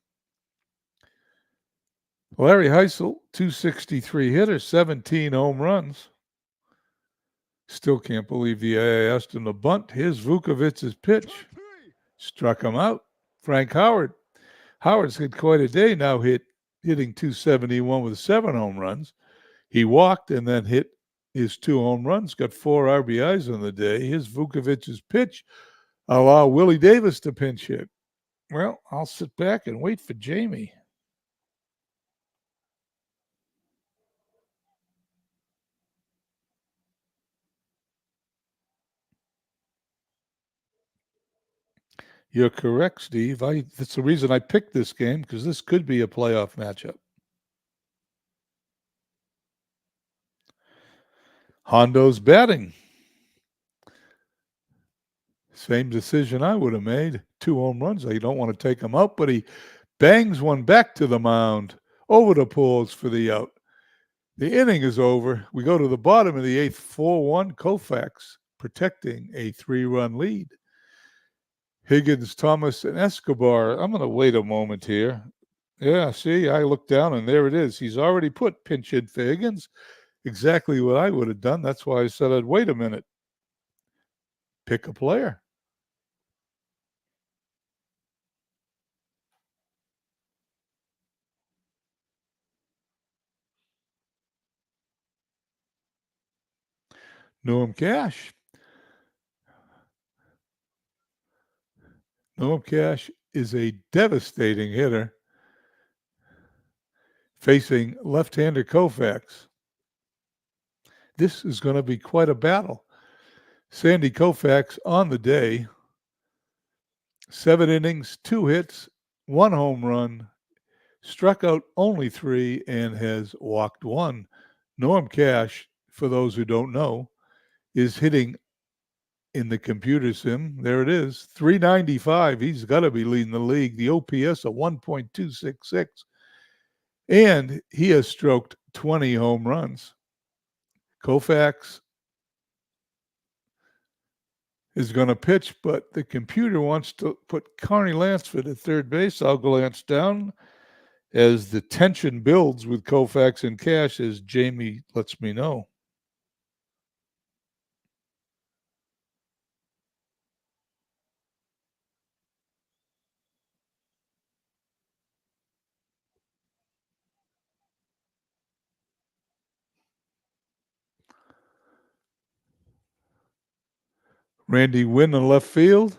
Larry Heisel, 263 hitter, 17 home runs. Still can't believe the AI asked him to bunt. Here's Vukovic's pitch. Struck him out. Frank Howard. Howard's had quite a day now, hitting 271 with 7 home runs. He walked and then hit his 2 home runs, got 4 RBIs on the day. Here's Vukovic's pitch. Allow Willie Davis to pinch hit. Well, I'll sit back and wait for Jamie. You're correct, Steve. That's the reason I picked this game, because this could be a playoff matchup. Hondo's batting. Same decision I would have made. 2 home runs. I don't want to take him out, but he bangs one back to the mound, over the Pujols for the out. The inning is over. We go to the bottom of the eighth, 4-1. Koufax protecting a 3-run lead. Higgins, Thomas, and Escobar. I'm going to wait a moment here. Yeah, see, I looked down and there it is. He's already put pinch hit for Higgins. Exactly what I would have done. That's why I said I'd wait a minute. Pick a player. Noam Cash. Noam Cash is a devastating hitter facing left-hander Koufax. This is going to be quite a battle. Sandy Koufax on the day, 7 innings, 2 hits, 1 home run, struck out only 3, and has walked 1. Norm Cash, for those who don't know, is hitting in the computer sim. There it is, 395. He's got to be leading the league. The OPS of 1.266. And he has stroked 20 home runs. Koufax is going to pitch, but the computer wants to put Carney Lansford at third base. I'll glance down as the tension builds with Koufax and Cash, as Jamie lets me know. Randy Wynn in left field.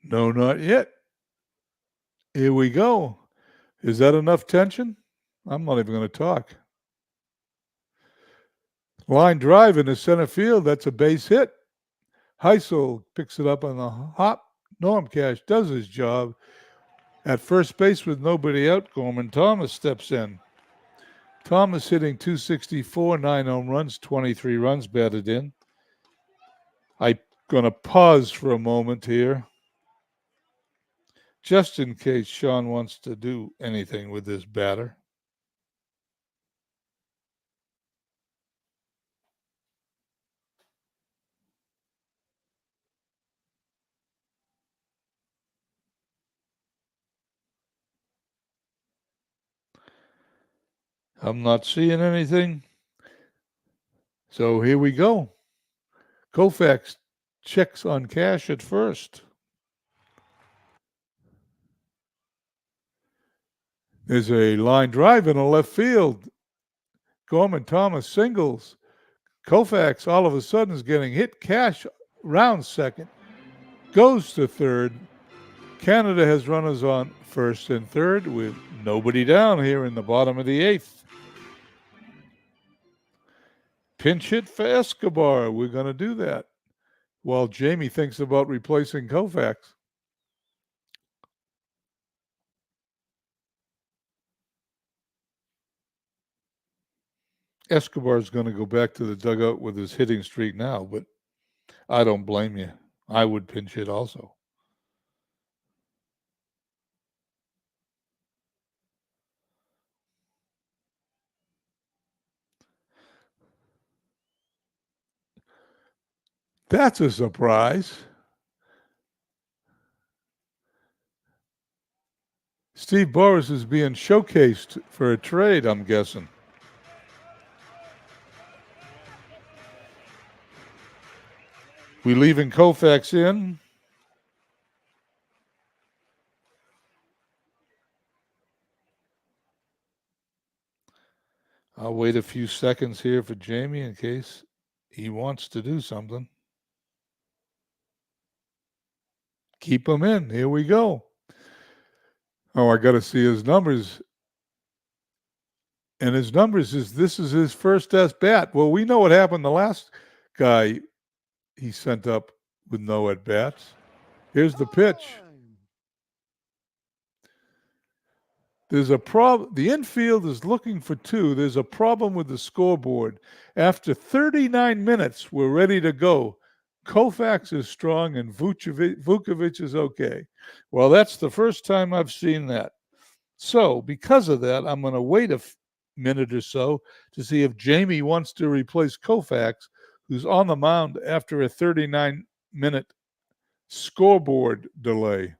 No, not yet. Here we go. Is that enough tension? I'm not even going to talk. Line drive in the center field. That's a base hit. Heisel picks it up on the hop. Norm Cash does his job. At first base with nobody out, Gorman Thomas steps in. Thomas hitting .264, 9 home runs, 23 runs batted in. I'm going to pause for a moment here, just in case Sean wants to do anything with this batter. I'm not seeing anything. So here we go. Koufax checks on Cash at first. There's a line drive in the left field. Gorman Thomas singles. Koufax all of a sudden is getting hit. Cash rounds second. Goes to third. Canada has runners on first and third with nobody down here in the bottom of the eighth. Pinch hit for Escobar. We're going to do that while Jamie thinks about replacing Koufax. Escobar's going to go back to the dugout with his hitting streak now, but I don't blame you. I would pinch hit also. That's a surprise. Steve Boris is being showcased for a trade, I'm guessing. We leaving Koufax in. I'll wait a few seconds here for Jamie in case he wants to do something. Keep him in. Here we go. Oh, I got to see his numbers. And his numbers this is his first at bat. Well, we know what happened. The last guy he sent up with no at bats. Here's the pitch. There's a problem. The infield is looking for two. There's a problem with the scoreboard. After 39 minutes, we're ready to go. Koufax is strong and Vukovic is okay. Well, that's the first time I've seen that. So because of that, I'm going to wait a minute or so to see if Jamie wants to replace Koufax, who's on the mound after a 39-minute scoreboard delay.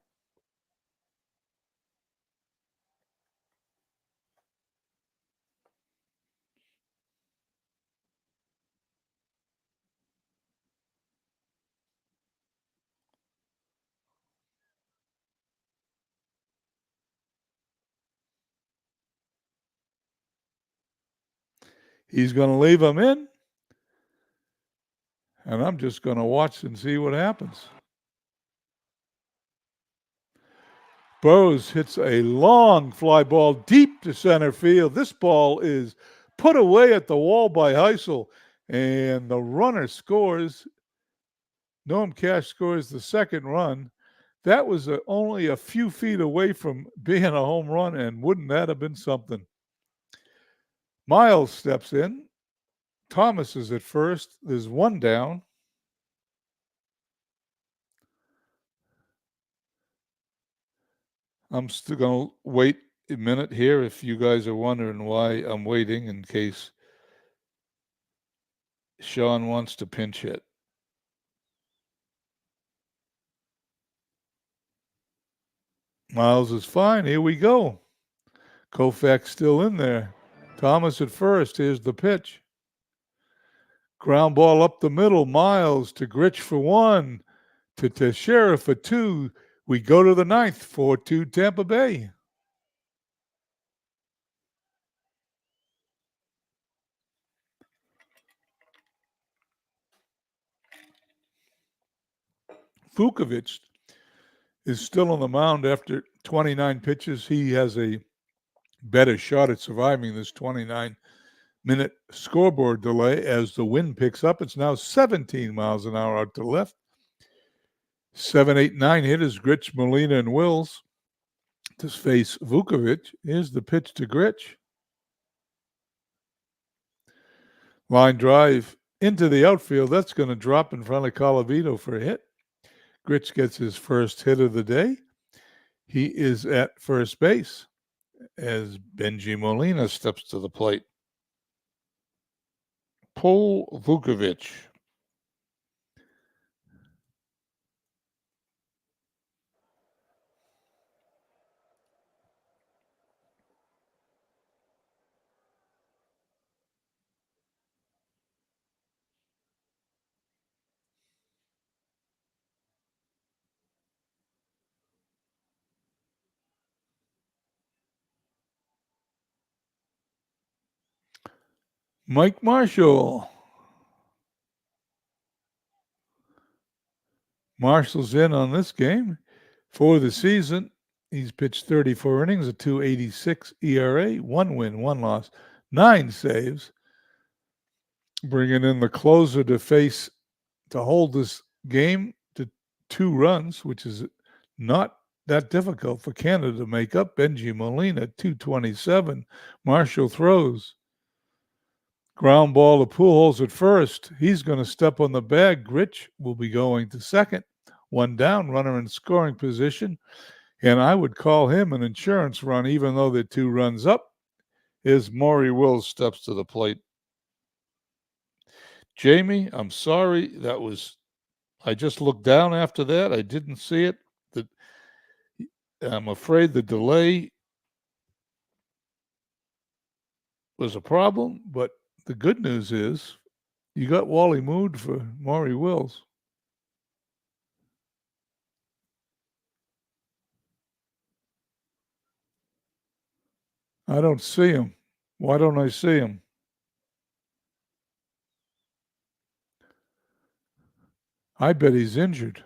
He's going to leave him in, and I'm just going to watch and see what happens. Burroughs hits a long fly ball deep to center field. This ball is put away at the wall by Heisel, and the runner scores. Noam Cash scores the second run. That was only a few feet away from being a home run, and wouldn't that have been something? Miles steps in. Thomas is at first. There's one down. I'm still going to wait a minute here if you guys are wondering why I'm waiting in case Sean wants to pinch hit. Miles is fine. Here we go. Koufax still in there. Thomas at first. Here's the pitch. Ground ball up the middle. Miles to Gritch for one. To Teixeira for two. We go to the ninth. 4-2 Tampa Bay. Vukovic is still on the mound after 29 pitches. He has a better shot at surviving this 29-minute scoreboard delay as the wind picks up. It's now 17 miles an hour out to left. 7, 8, 9 hitters, Gritch, Molina, and Wills to face Vukovic. Here's the pitch to Gritch. Line drive into the outfield. That's going to drop in front of Colavito for a hit. Gritch gets his first hit of the day. He is at first base as Benji Molina steps to the plate. Paul Vukovic. Mike Marshall. Marshall's in on this game. For the season, he's pitched 34 innings, a 2.86 ERA, 1 win, 1 loss, 9 saves. Bringing in the closer to hold this game to 2 runs, which is not that difficult for Canada to make up. Benji Molina, 227. Marshall throws. Ground ball to Pujols at first. He's going to step on the bag. Gritch will be going to second. 1 down, runner in scoring position. And I would call him an insurance run, even though they're 2 runs up. Is Maury Wills steps to the plate. Jamie, I'm sorry. I just looked down after that. I didn't see it. I'm afraid the delay was a problem, but the good news is you got Wally Mood for Maury Wills. I don't see him. Why don't I see him? I bet he's injured.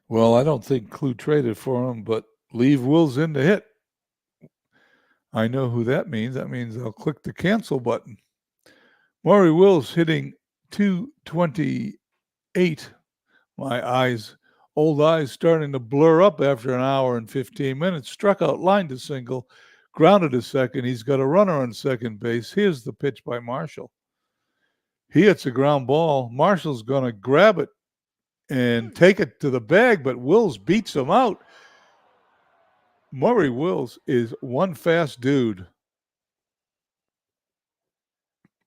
Well, I don't think Clue traded for him, but leave Wills in to hit. I know who that means. That means I'll click the cancel button. Maury Wills hitting 228. My old eyes starting to blur up after an hour and 15 minutes. Struck out, line to single, grounded to second. He's got a runner on second base. Here's the pitch by Marshall. He hits a ground ball. Marshall's going to grab it and take it to the bag, but Wills beats him out. Maury Wills is one fast dude.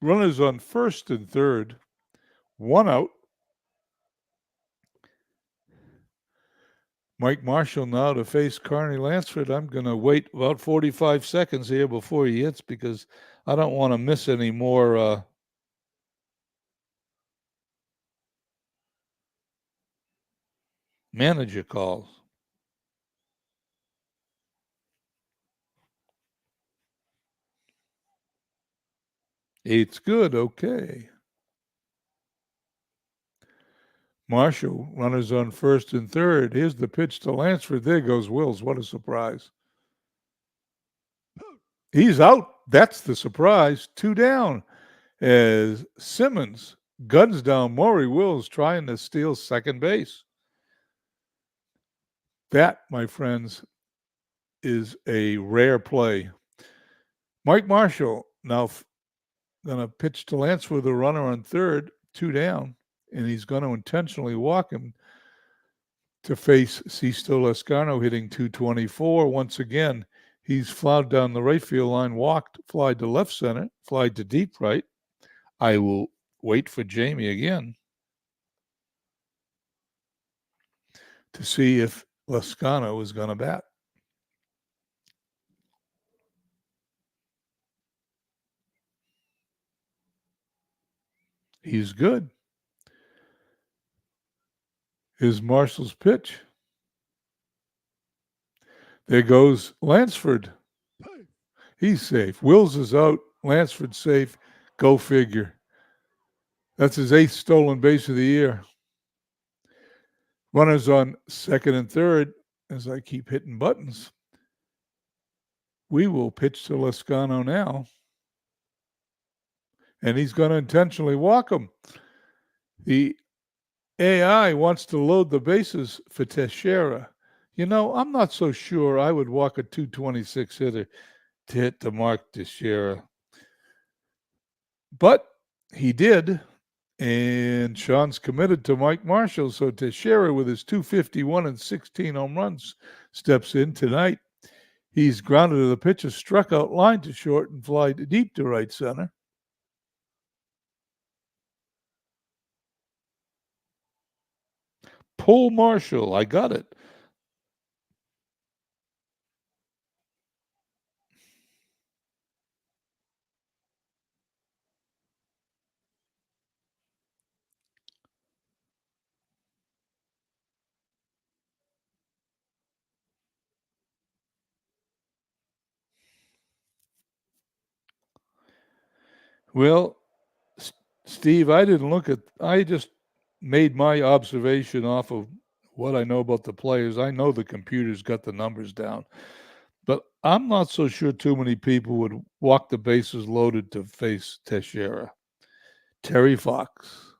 Runners on first and third. 1 out. Mike Marshall now to face Carney Lansford. I'm going to wait about 45 seconds here before he hits because I don't want to miss any more manager calls. It's good. Okay. Marshall, runners on first and third. Here's the pitch to Lansford. There goes Wills. What a surprise. He's out. That's the surprise. 2 down as Simmons guns down Maury Wills trying to steal second base. That, my friends, is a rare play. Mike Marshall now going to pitch to Lansford with a runner on third, 2 down, and he's going to intentionally walk him to face Sisto Lescano hitting 224. Once again, he's flowed down the right field line, walked, flied to left center, flied to deep right. I will wait for Jamie again. to see if Loscano was going to bat. He's good. Here's Marshall's pitch. There goes Lansford. He's safe. Wills is out. Lansford safe. Go figure. That's his 8th stolen base of the year. Runners on second and third. As I keep hitting buttons, we will pitch to Loscano now. And he's going to intentionally walk him. The AI wants to load the bases for Teixeira. You know, I'm not so sure I would walk a 226 hitter to hit the mark Teixeira. But he did. And Sean's committed to Mike Marshall. So Teixeira, with his 251 and 16 home runs, steps in tonight. He's grounded to the pitcher, struck out line to short, and fly deep to right center. Pull Marshall. I got it. Well, Steve, I didn't look at, I just made my observation off of what I know about the players. I know the computer's got the numbers down, but I'm not so sure too many people would walk the bases loaded to face Teixeira. Terry Fox.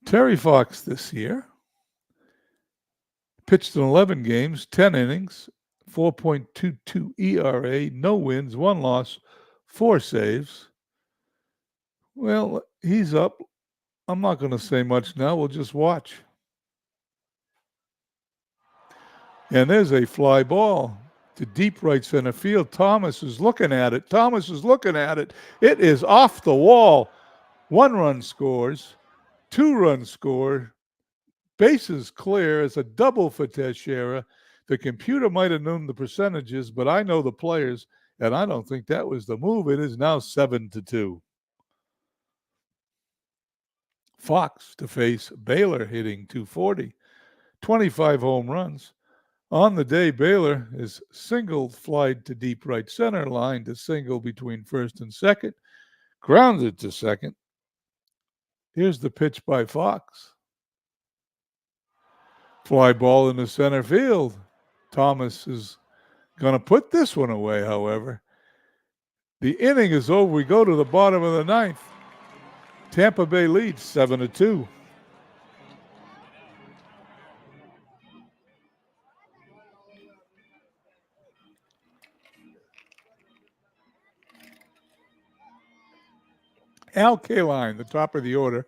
Terry Fox this year pitched in 11 games, 10 innings, 4.22 ERA, no wins, 1 loss, 4 saves. Well, he's up. I'm not going to say much now. We'll just watch. And there's a fly ball to deep right center field. Thomas is looking at it. It is off the wall. 1 run scores. 2 runs scored. Bases clear. It's a double for Teixeira. The computer might have known the percentages, but I know the players, and I don't think that was the move. It is now 7-2. Fox to face Baylor, hitting 240. 25 home runs. On the day, Baylor is single flied to deep right center, line to single between first and second, grounded to second. Here's the pitch by Fox. Fly ball into center field. Thomas is going to put this one away, however. The inning is over. We go to the bottom of the 9th. Tampa Bay leads 7-2. Al Kaline, the top of the order,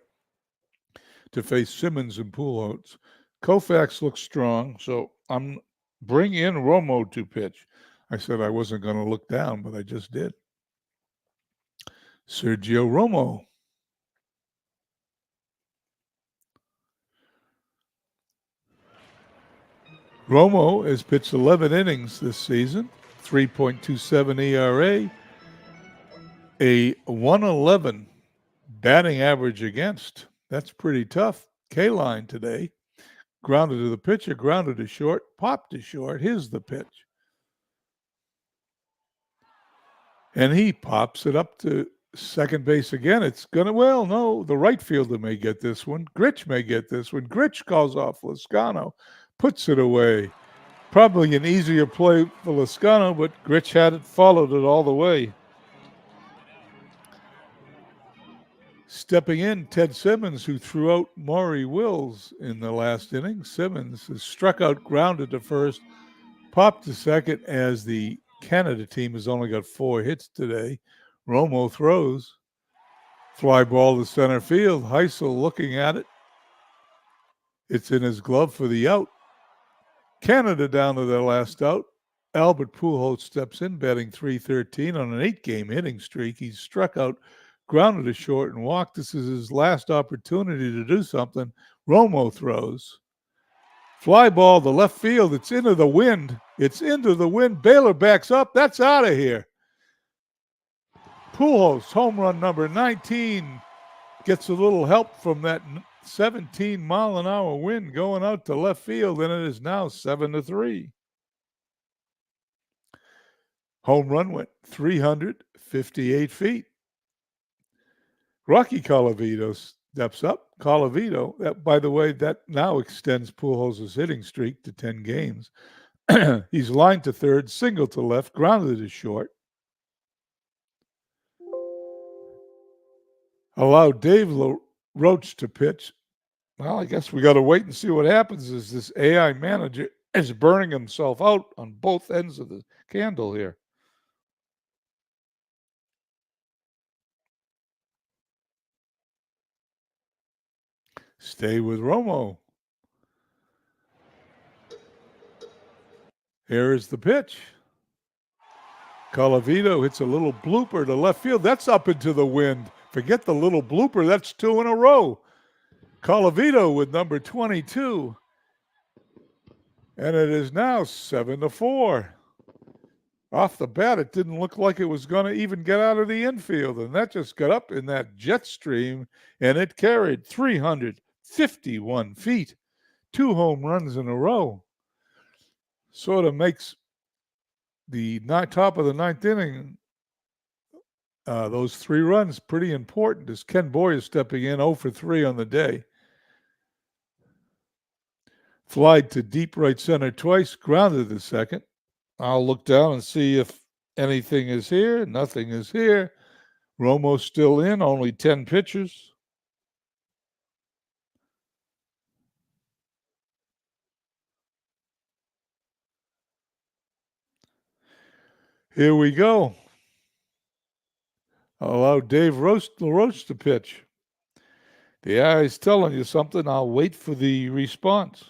to face Simmons and Pujols. Koufax looks strong, so I'm bring in Romo to pitch. I said I wasn't going to look down, but I just did. Sergio Romo. Romo has pitched 11 innings this season, 3.27 ERA, a 111 batting average against. That's pretty tough. K-line today. Grounded to the pitcher, grounded to short, popped to short. Here's the pitch. And he pops it up to second base again. It's going to, well, no, the right fielder may get this one. Grich may get this one. Grich calls off Loscano, puts it away. Probably an easier play for Loscano, but Grich had it, followed it all the way. Stepping in, Ted Simmons, who threw out Maury Wills in the last inning. Simmons has struck out, grounded to first, popped to second as the Canada team has only got 4 hits today. Romo throws. Fly ball to center field. Heisel looking at it. It's in his glove for the out. Canada down to their last out. Albert Pujols steps in, batting .313 on an 8-game hitting streak. He's struck out, grounded to short and walked. This is his last opportunity to do something. Romo throws. Fly ball to left field. It's into the wind. It's into the wind. Baylor backs up. That's out of here. Pujols, home run number 19, gets a little help from that 17-mile-an-hour wind going out to left field, and it is now 7-3. Home run went 358 feet. Rocky Colavito steps up. Colavito, that, by the way, that now extends Pujols' hitting streak to 10 games. He's lined to third, single to left, grounded to short. Allow Dave Roach to pitch. Well, I guess we got to wait and see what happens as this AI manager is burning himself out on both ends of the candle here. Stay with Romo. Here is the pitch. Colavito hits a little blooper to left field. That's up into the wind. Forget the little blooper. That's 2 in a row. Colavito with number 22. And it is now 7-4. Off the bat, it didn't look like it was going to even get out of the infield. And that just got up in that jet stream, and it carried 351 feet. 2 home runs in a row. Sort of makes the top of the ninth inning, those 3 runs, pretty important as Ken Boyer is stepping in 0 for 3 on the day. Flied to deep right center twice, grounded to second. I'll look down and see if anything is here. Nothing is here. Romo's still in, only 10 pitches. Here we go. I'll allow Dave Roach to pitch. The eye is telling you something. I'll wait for the response.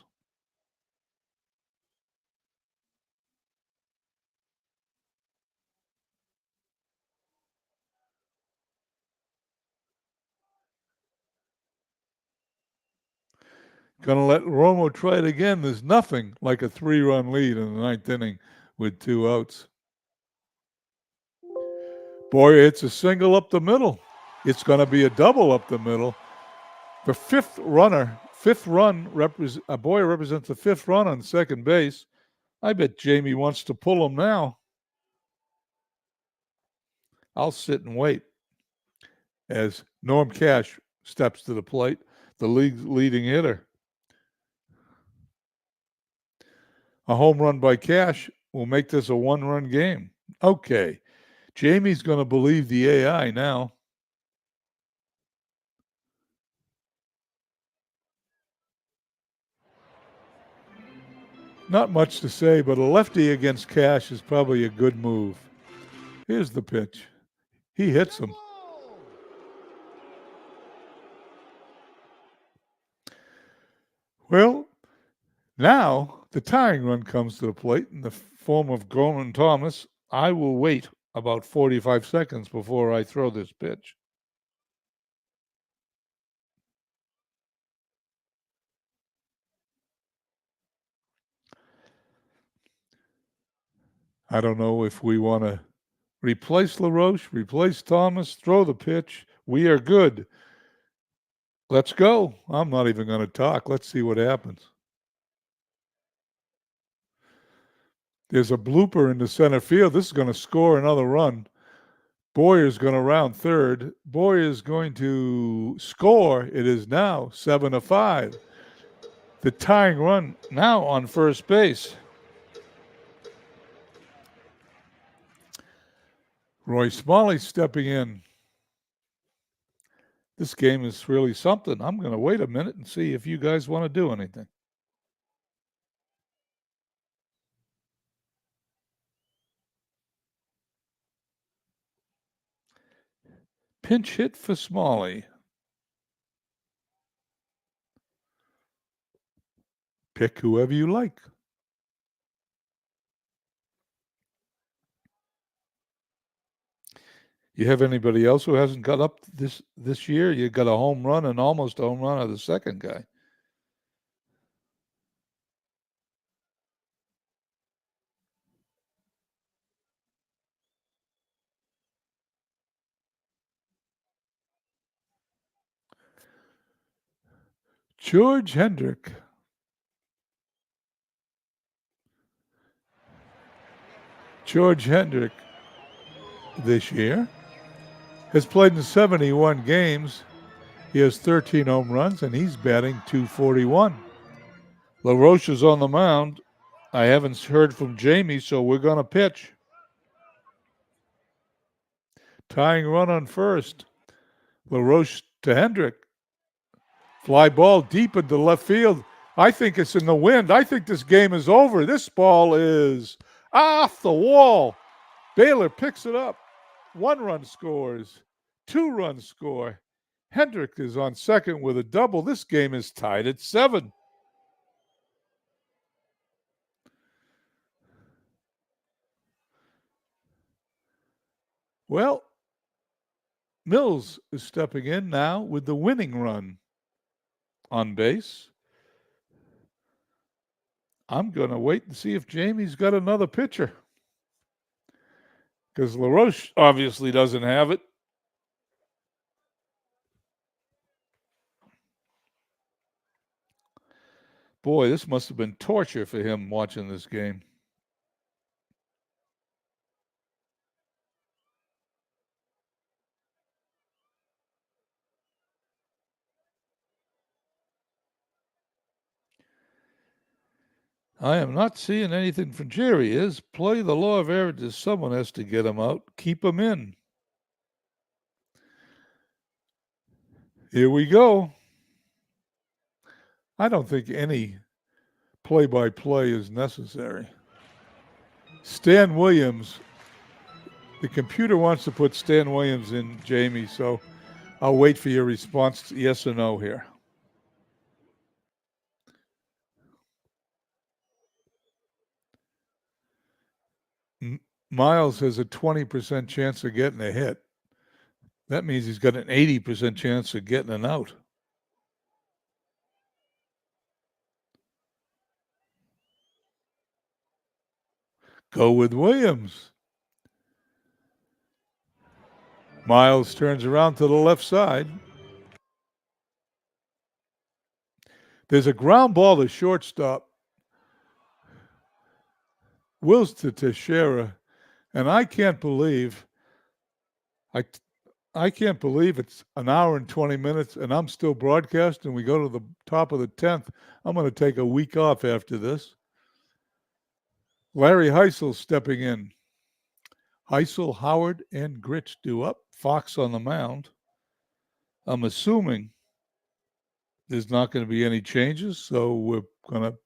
Gonna let Romo try it again. There's nothing like a 3-run lead in the ninth inning with 2 outs. Boyer hits a single up the middle. It's going to be a double up the middle. The fifth run, Boyer represents the 5th run on second base. I bet Jamie wants to pull him now. I'll sit and wait as Norm Cash steps to the plate, the league's leading hitter. A home run by Cash will make this a 1-run game. Okay. Jamie's going to believe the AI now. Not much to say, but a lefty against Cash is probably a good move. Here's the pitch. He hits him. Well, now the tying run comes to the plate in the form of Gorman Thomas. I will wait about 45 seconds before I throw this pitch. I don't know if we want to replace LaRoche, replace Thomas, throw the pitch. We are good. Let's go. I'm not even going to talk. Let's see what happens. There's a blooper in the center field. This is going to score another run. Boyer's going to round third. Boyer's going to score. It is now 7-5. The tying run now on first base. Roy Smalley stepping in. This game is really something. I'm going to wait a minute and see if you guys want to do anything. Pinch hit for Smalley. Pick whoever you like. You have anybody else who hasn't got up this year? You got a home run and almost a home run of the second guy. George Hendrick. George Hendrick this year has played in 71 games. He has 13 home runs, and he's batting .241. LaRoche is on the mound. I haven't heard from Jamie, so we're going to pitch. Tying run on first. LaRoche to Hendrick. Fly ball deep into left field. I think it's in the wind. I think this game is over. This ball is off the wall. Baylor picks it up. 1 run scores. 2 runs score. Hendrick is on second with a double. This game is tied at 7. Well, Mills is stepping in now with the winning run on base. I'm going to wait and see if Jamie's got another pitcher, because LaRoche obviously doesn't have it. Boy, this must have been torture for him watching this game. I am not seeing anything from Jerry. Is play the law of averages. Someone has to get him out. Keep him in. Here we go. I don't think any play-by-play is necessary. Stan Williams. The computer wants to put Stan Williams in, Jamie, so I'll wait for your response, yes or no here. Miles has a 20% chance of getting a hit. That means he's got an 80% chance of getting an out. Go with Williams. Miles turns around to the left side. There's a ground ball to shortstop. Wills to Teixeira, and I can't believe it's an hour and 20 minutes and I'm still broadcasting. We go to the top of the 10th. I'm going to take a week off after this. Larry Heisel stepping in. Heisel, Howard, and Gritch due up. Fox on the mound. I'm assuming there's not going to be any changes, so we're going to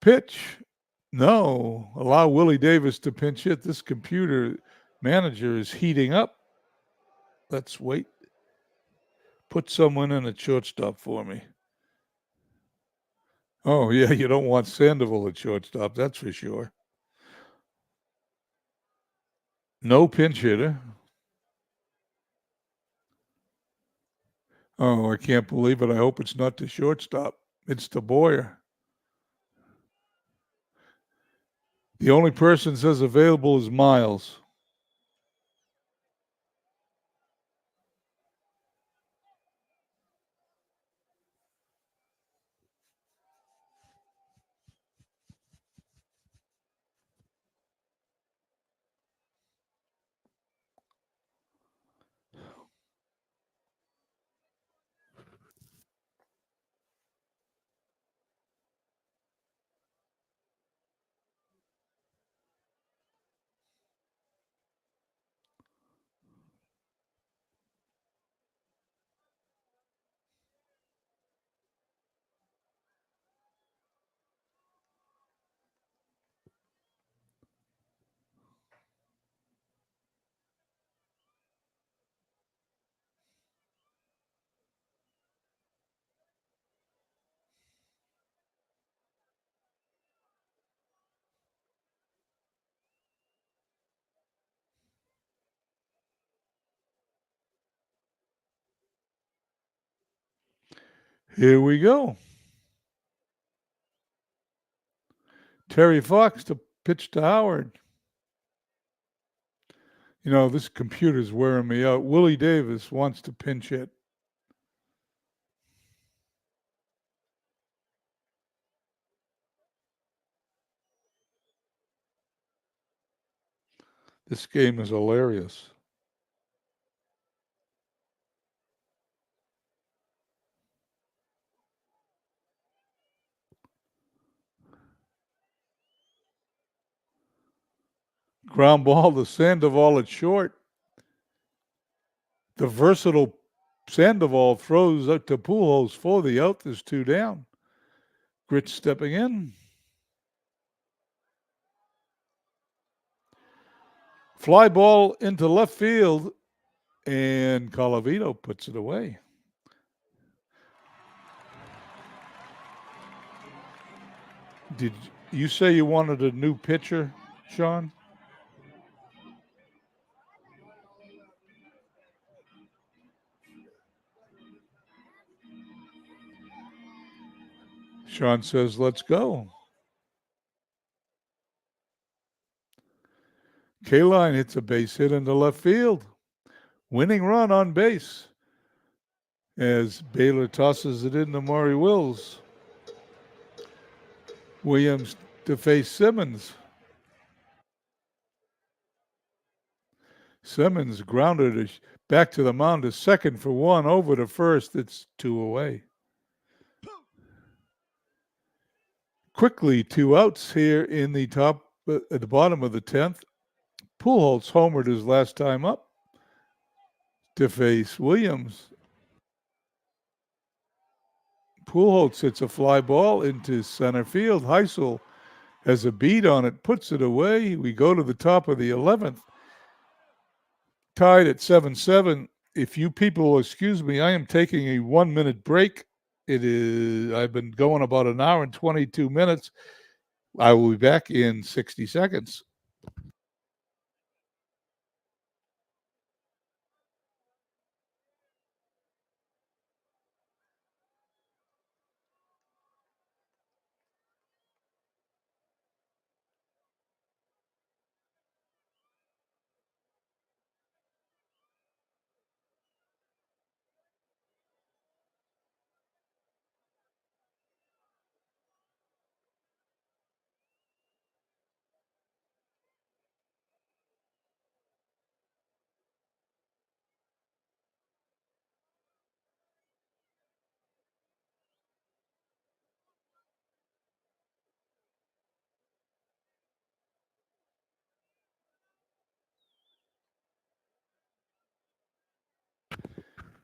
pitch. No, allow Willie Davis to pinch hit. This computer manager is heating up. Let's wait. Put someone in at shortstop for me. Oh, yeah, you don't want Sandoval at shortstop, that's for sure. No pinch hitter. Oh, I can't believe it. I hope it's not the shortstop. It's the Boyer. The only person says available is Miles. Here we go. Terry Fox to pitch to Howard. You know, this computer's wearing me out. Willie Davis wants to pinch hit. This game is hilarious. Ground ball to Sandoval at short. The versatile Sandoval throws out to Pujols for the out. There's 2 down. Grit stepping in. Fly ball into left field, and Colavito puts it away. Did you say you wanted a new pitcher, Sean? Sean says, let's go. K-Line hits a base hit into left field. Winning run on base as Baylor tosses it into Maury Wills. Williams to face Simmons. Simmons grounded back to the mound to second for 1, over to first. It's 2 away. Quickly 2 outs here in the top, at the bottom of the 10th. Pujols homered his last time up to face Williams. Pujols hits a fly ball into center field. Heisel has a beat on it, puts it away. We go to the top of the 11th. Tied at 7-7. If you people will excuse me, I am taking a 1-minute break. I've been going about an hour and 22 minutes. I will be back in 60 seconds.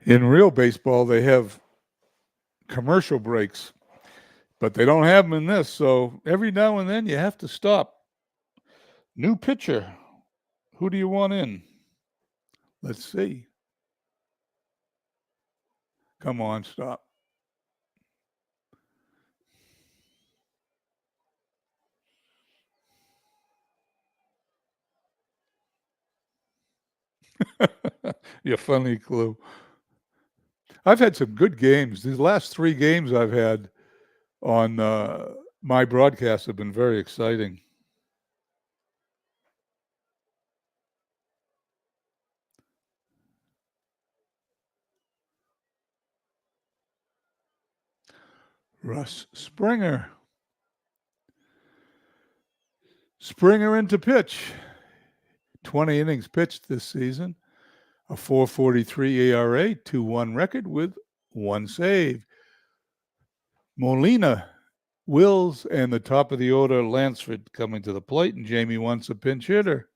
In real baseball, they have commercial breaks, but they don't have them in this. So every now and then you have to stop. New pitcher. Who do you want in? Let's see. Come on, stop. You funny clue. I've had some good games. These last 3 games I've had on my broadcast have been very exciting. Russ Springer. Springer into pitch. 20 innings pitched this season. A 4.43 ERA, 2-1 record with 1 save. Molina, Wills, and the top of the order, Lansford, coming to the plate, and Jamie wants a pinch hitter.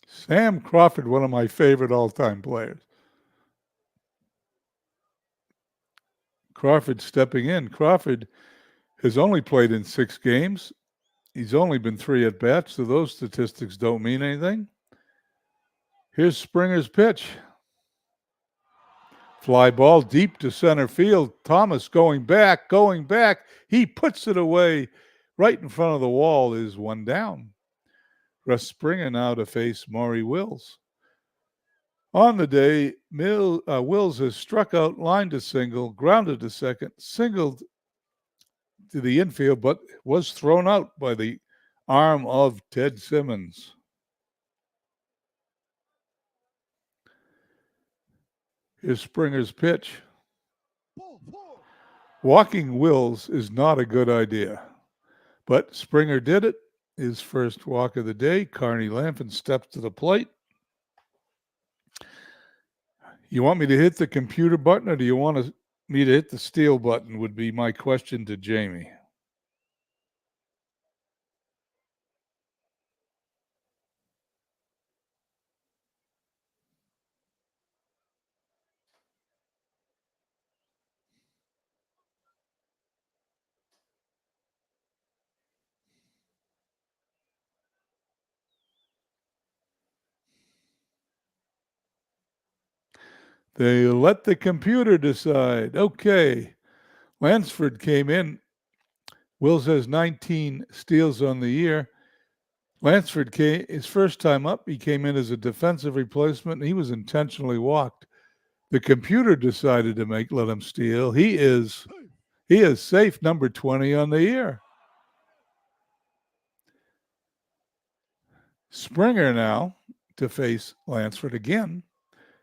Sam Crawford, one of my favorite all-time players. Crawford stepping in. Crawford has only played in 6 games. He's only been 3 at-bats, so those statistics don't mean anything. Here's Springer's pitch. Fly ball deep to center field. Thomas going back. He puts it away right in front of the wall. Is one down. Russ Springer now to face Maury Wills. On the day, Wills has struck out, line to single, grounded to second, singled to the infield, but was thrown out by the arm of Ted Simmons. Here's Springer's pitch. Walking Wills is not a good idea, but Springer did it. His first walk of the day. Carney Lamphin steps to the plate. You want me to hit the computer button, or do you want me to hit the steel button, would be my question to Jamie. They let the computer decide. Okay. Lansford came in. Wills has 19 steals on the year. Lansford came his first time up. He came in as a defensive replacement. And he was intentionally walked. The computer decided to let him steal. He is safe, number 20 on the year. Springer now to face Lansford again.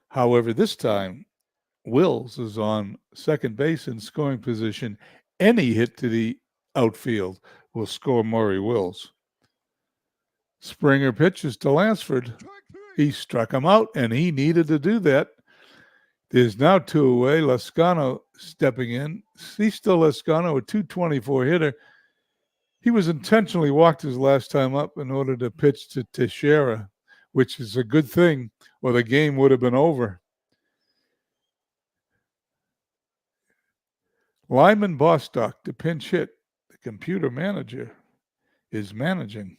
However, this time Wills is on second base in scoring position. Any hit to the outfield will score Maury Wills. Springer pitches to Lansford. He struck him out, and he needed to do that. There's now 2 away. Lascano stepping in. He's still Lascano, a 224 hitter. He was intentionally walked his last time up in order to pitch to Teixeira, which is a good thing, or the game would have been over. Lyman Bostock to pinch hit. The computer manager is managing.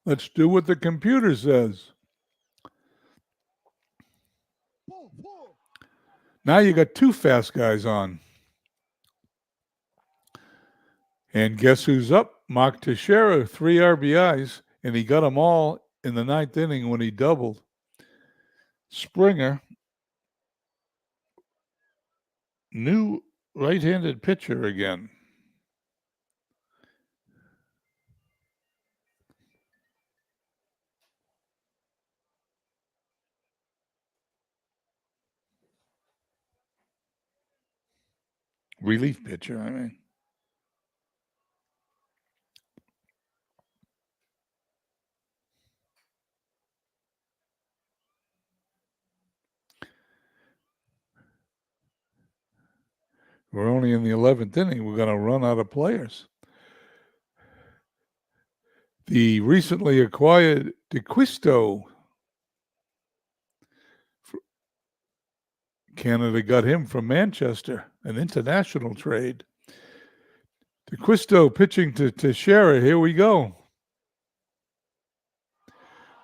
Let's do what the computer says. Now you got 2 fast guys on. And guess who's up? Mark Teixeira, 3 RBIs, and he got them all in the 9th inning when he doubled. Springer, new right-handed pitcher again. Relief pitcher, I mean. We're only in the 11th inning. We're going to run out of players. The recently acquired DeQuisto, Canada got him from Manchester, an international trade. DeQuisto pitching to Teixeira. Here we go.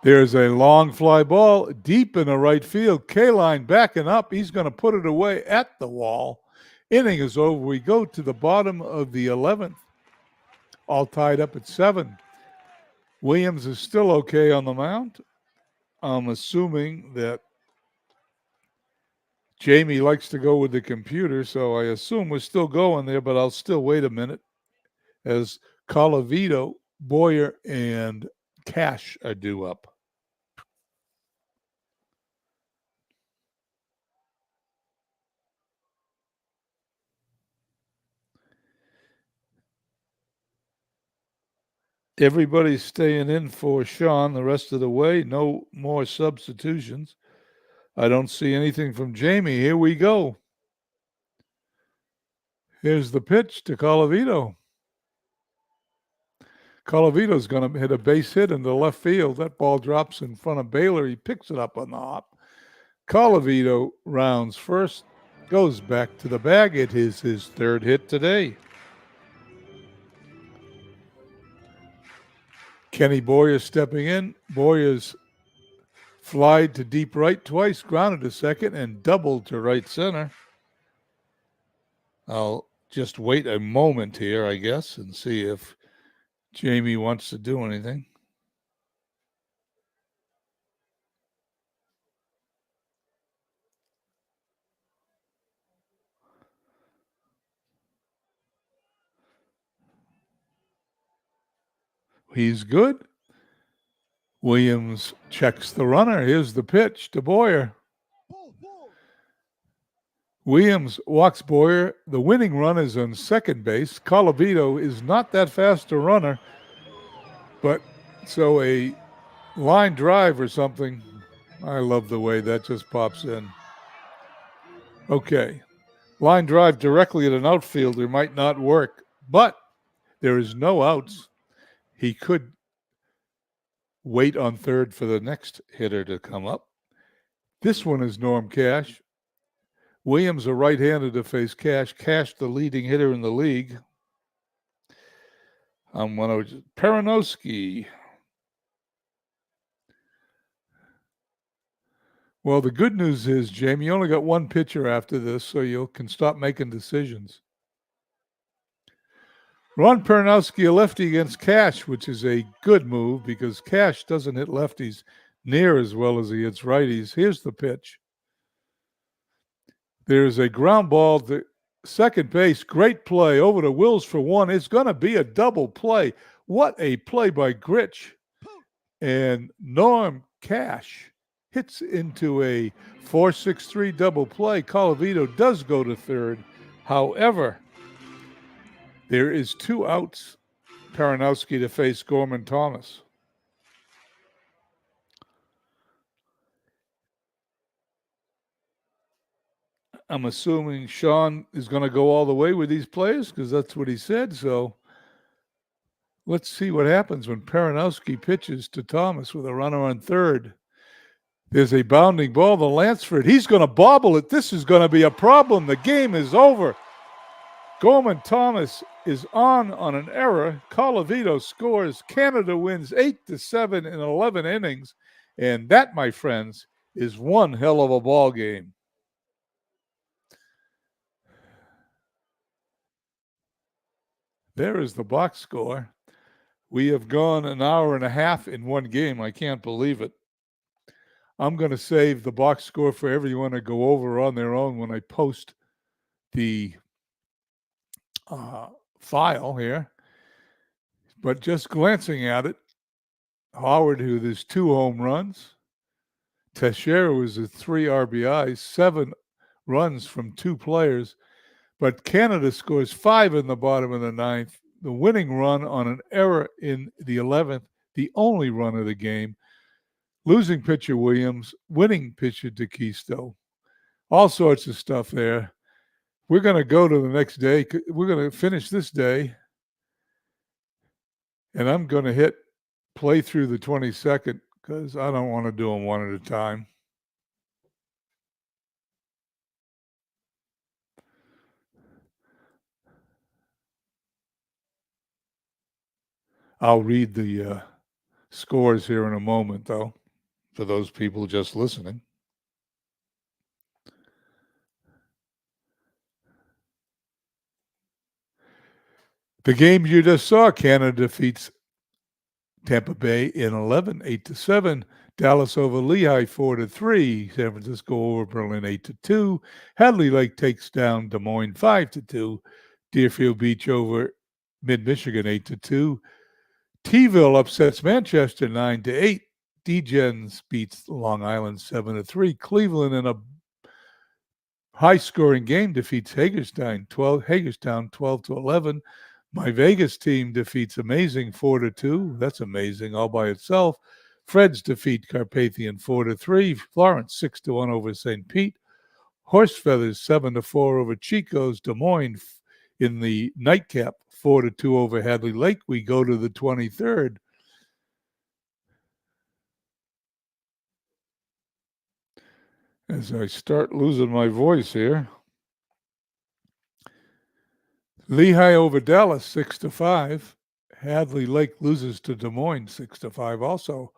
There's a long fly ball deep in the right field. K-line backing up. He's going to put it away at the wall. Inning is over. We go to the bottom of the 11th. All tied up at 7. Williams is still okay on the mound. I'm assuming that Jamie likes to go with the computer, so I assume we're still going there, but I'll still wait a minute as Colavito, Boyer, and Cash are due up. Everybody's staying in for Sean the rest of the way. No more substitutions. I don't see anything from Jamie. Here we go. Here's the pitch to Colavito. Colavito's going to hit a base hit into left field. That ball drops in front of Baylor. He picks it up on the hop. Colavito rounds first, goes back to the bag. It is his third hit today. Kenny Boyer stepping in. Boyer's flied to deep right twice, grounded to second, and doubled to right center. I'll just wait a moment here, I guess, and see if Jamie wants to do anything. He's good. Williams checks the runner. Here's the pitch to Boyer. Williams walks Boyer. The winning run is on second base. Colavito is not that fast a runner, but so a line drive or something. I love the way that just pops in. Okay. Line drive directly at an outfielder might not work, but there is no outs. He could wait on third for the next hitter to come up. This one is Norm Cash. Williams, a right-hander to face Cash. Cash, the leading hitter in the league. Peronowski. Well, the good news is, Jamie, you only got one pitcher after this, so you can stop making decisions. Ron Peronowski, a lefty against Cash, which is a good move because Cash doesn't hit lefties near as well as he hits righties. Here's the pitch. There's a ground ball to second base. Great play over to Wills for one. It's going to be a double play. What a play by Gritch. And Norm Cash hits into a 4-6-3 double play. Colavito does go to third. However, there is two outs. Peronowski to face Gorman Thomas. I'm assuming Sean is going to go all the way with these players because that's what he said. So let's see what happens when Peronowski pitches to Thomas with a runner on third. There's a bounding ball to Lansford. He's going to bobble it. This is going to be a problem. The game is over. Gorman Thomas is on an error. Colavito scores. Canada wins 8-7 in 11 innings. And that, my friends, is one hell of a ball game. There is the box score. We have gone an hour and a half in one game. I can't believe it. I'm going to save the box score for everyone to go over on their own when I post the file here. But just glancing at it, Howard, who there's 2 home runs. Teixeira was at 3 RBIs, 7 runs from 2 players. But Canada scores 5 in the bottom of the 9th. The winning run on an error in the 11th, the only run of the game. Losing pitcher Williams, winning pitcher DeKisto. All sorts of stuff there. We're going to go to the next day. We're going to finish this day. And I'm going to hit play through the 22nd because I don't want to do them one at a time. I'll read the scores here in a moment, though, for those people just listening. The game you just saw, Canada defeats Tampa Bay in 11, 8-7. Dallas over Lehigh 4-3. San Francisco over Berlin 8-2. Hadley Lake takes down Des Moines 5-2. Deerfield Beach over Mid-Michigan 8-2. T-ville upsets Manchester 9-8. D-Gens beats Long Island 7-3. Cleveland in a high-scoring game defeats Hagerstown 12-11. My Vegas team defeats Amazing 4-2. That's amazing all by itself. Fred's defeat Carpathian 4-3. Florence 6-1 over St. Pete. Horse Feathers 7-4 over Chico's. Des Moines in the nightcap 4-2 over Hadley Lake. We go to the 23rd. As I start losing my voice here. Lehigh over Dallas 6-5. Hadley Lake loses to Des Moines 6-5 also.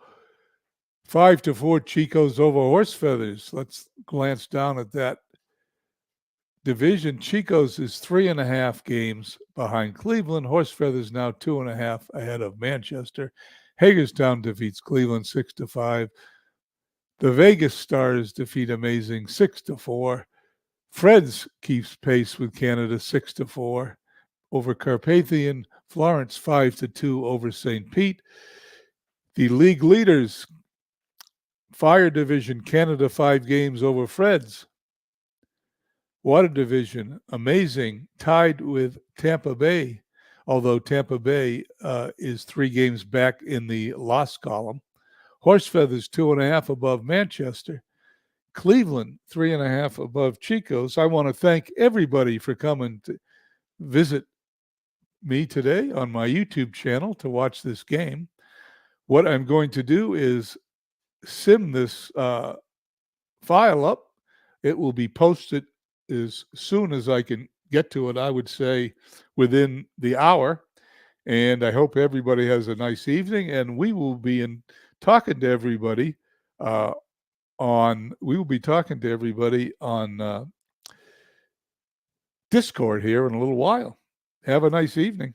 5-4 Chico's over Horse Feathers. Let's glance down at that division. Chico's is 3.5 games behind Cleveland. Horse Feathers now 2.5 ahead of Manchester. Hagerstown defeats Cleveland 6-5. The Vegas Stars defeat Amazing 6-4. Fred's keeps pace with Canada 6-4 over Carpathian. Florence 5-2 over St. Pete. The league leaders, Fire Division, Canada 5 games over Fred's. Water Division, Amazing, tied with Tampa Bay, although Tampa Bay is 3 games back in the loss column. Horse Feathers 2.5 above Manchester. Cleveland 3.5 above Chico's. I want to thank everybody for coming to visit me today on my YouTube channel to watch this game. What I'm going to do is sim this file up. It will be posted as soon as I can get to it, I would say within the hour. And I hope everybody has a nice evening, and we will be talking to everybody on Discord here in a little while. Have a nice evening.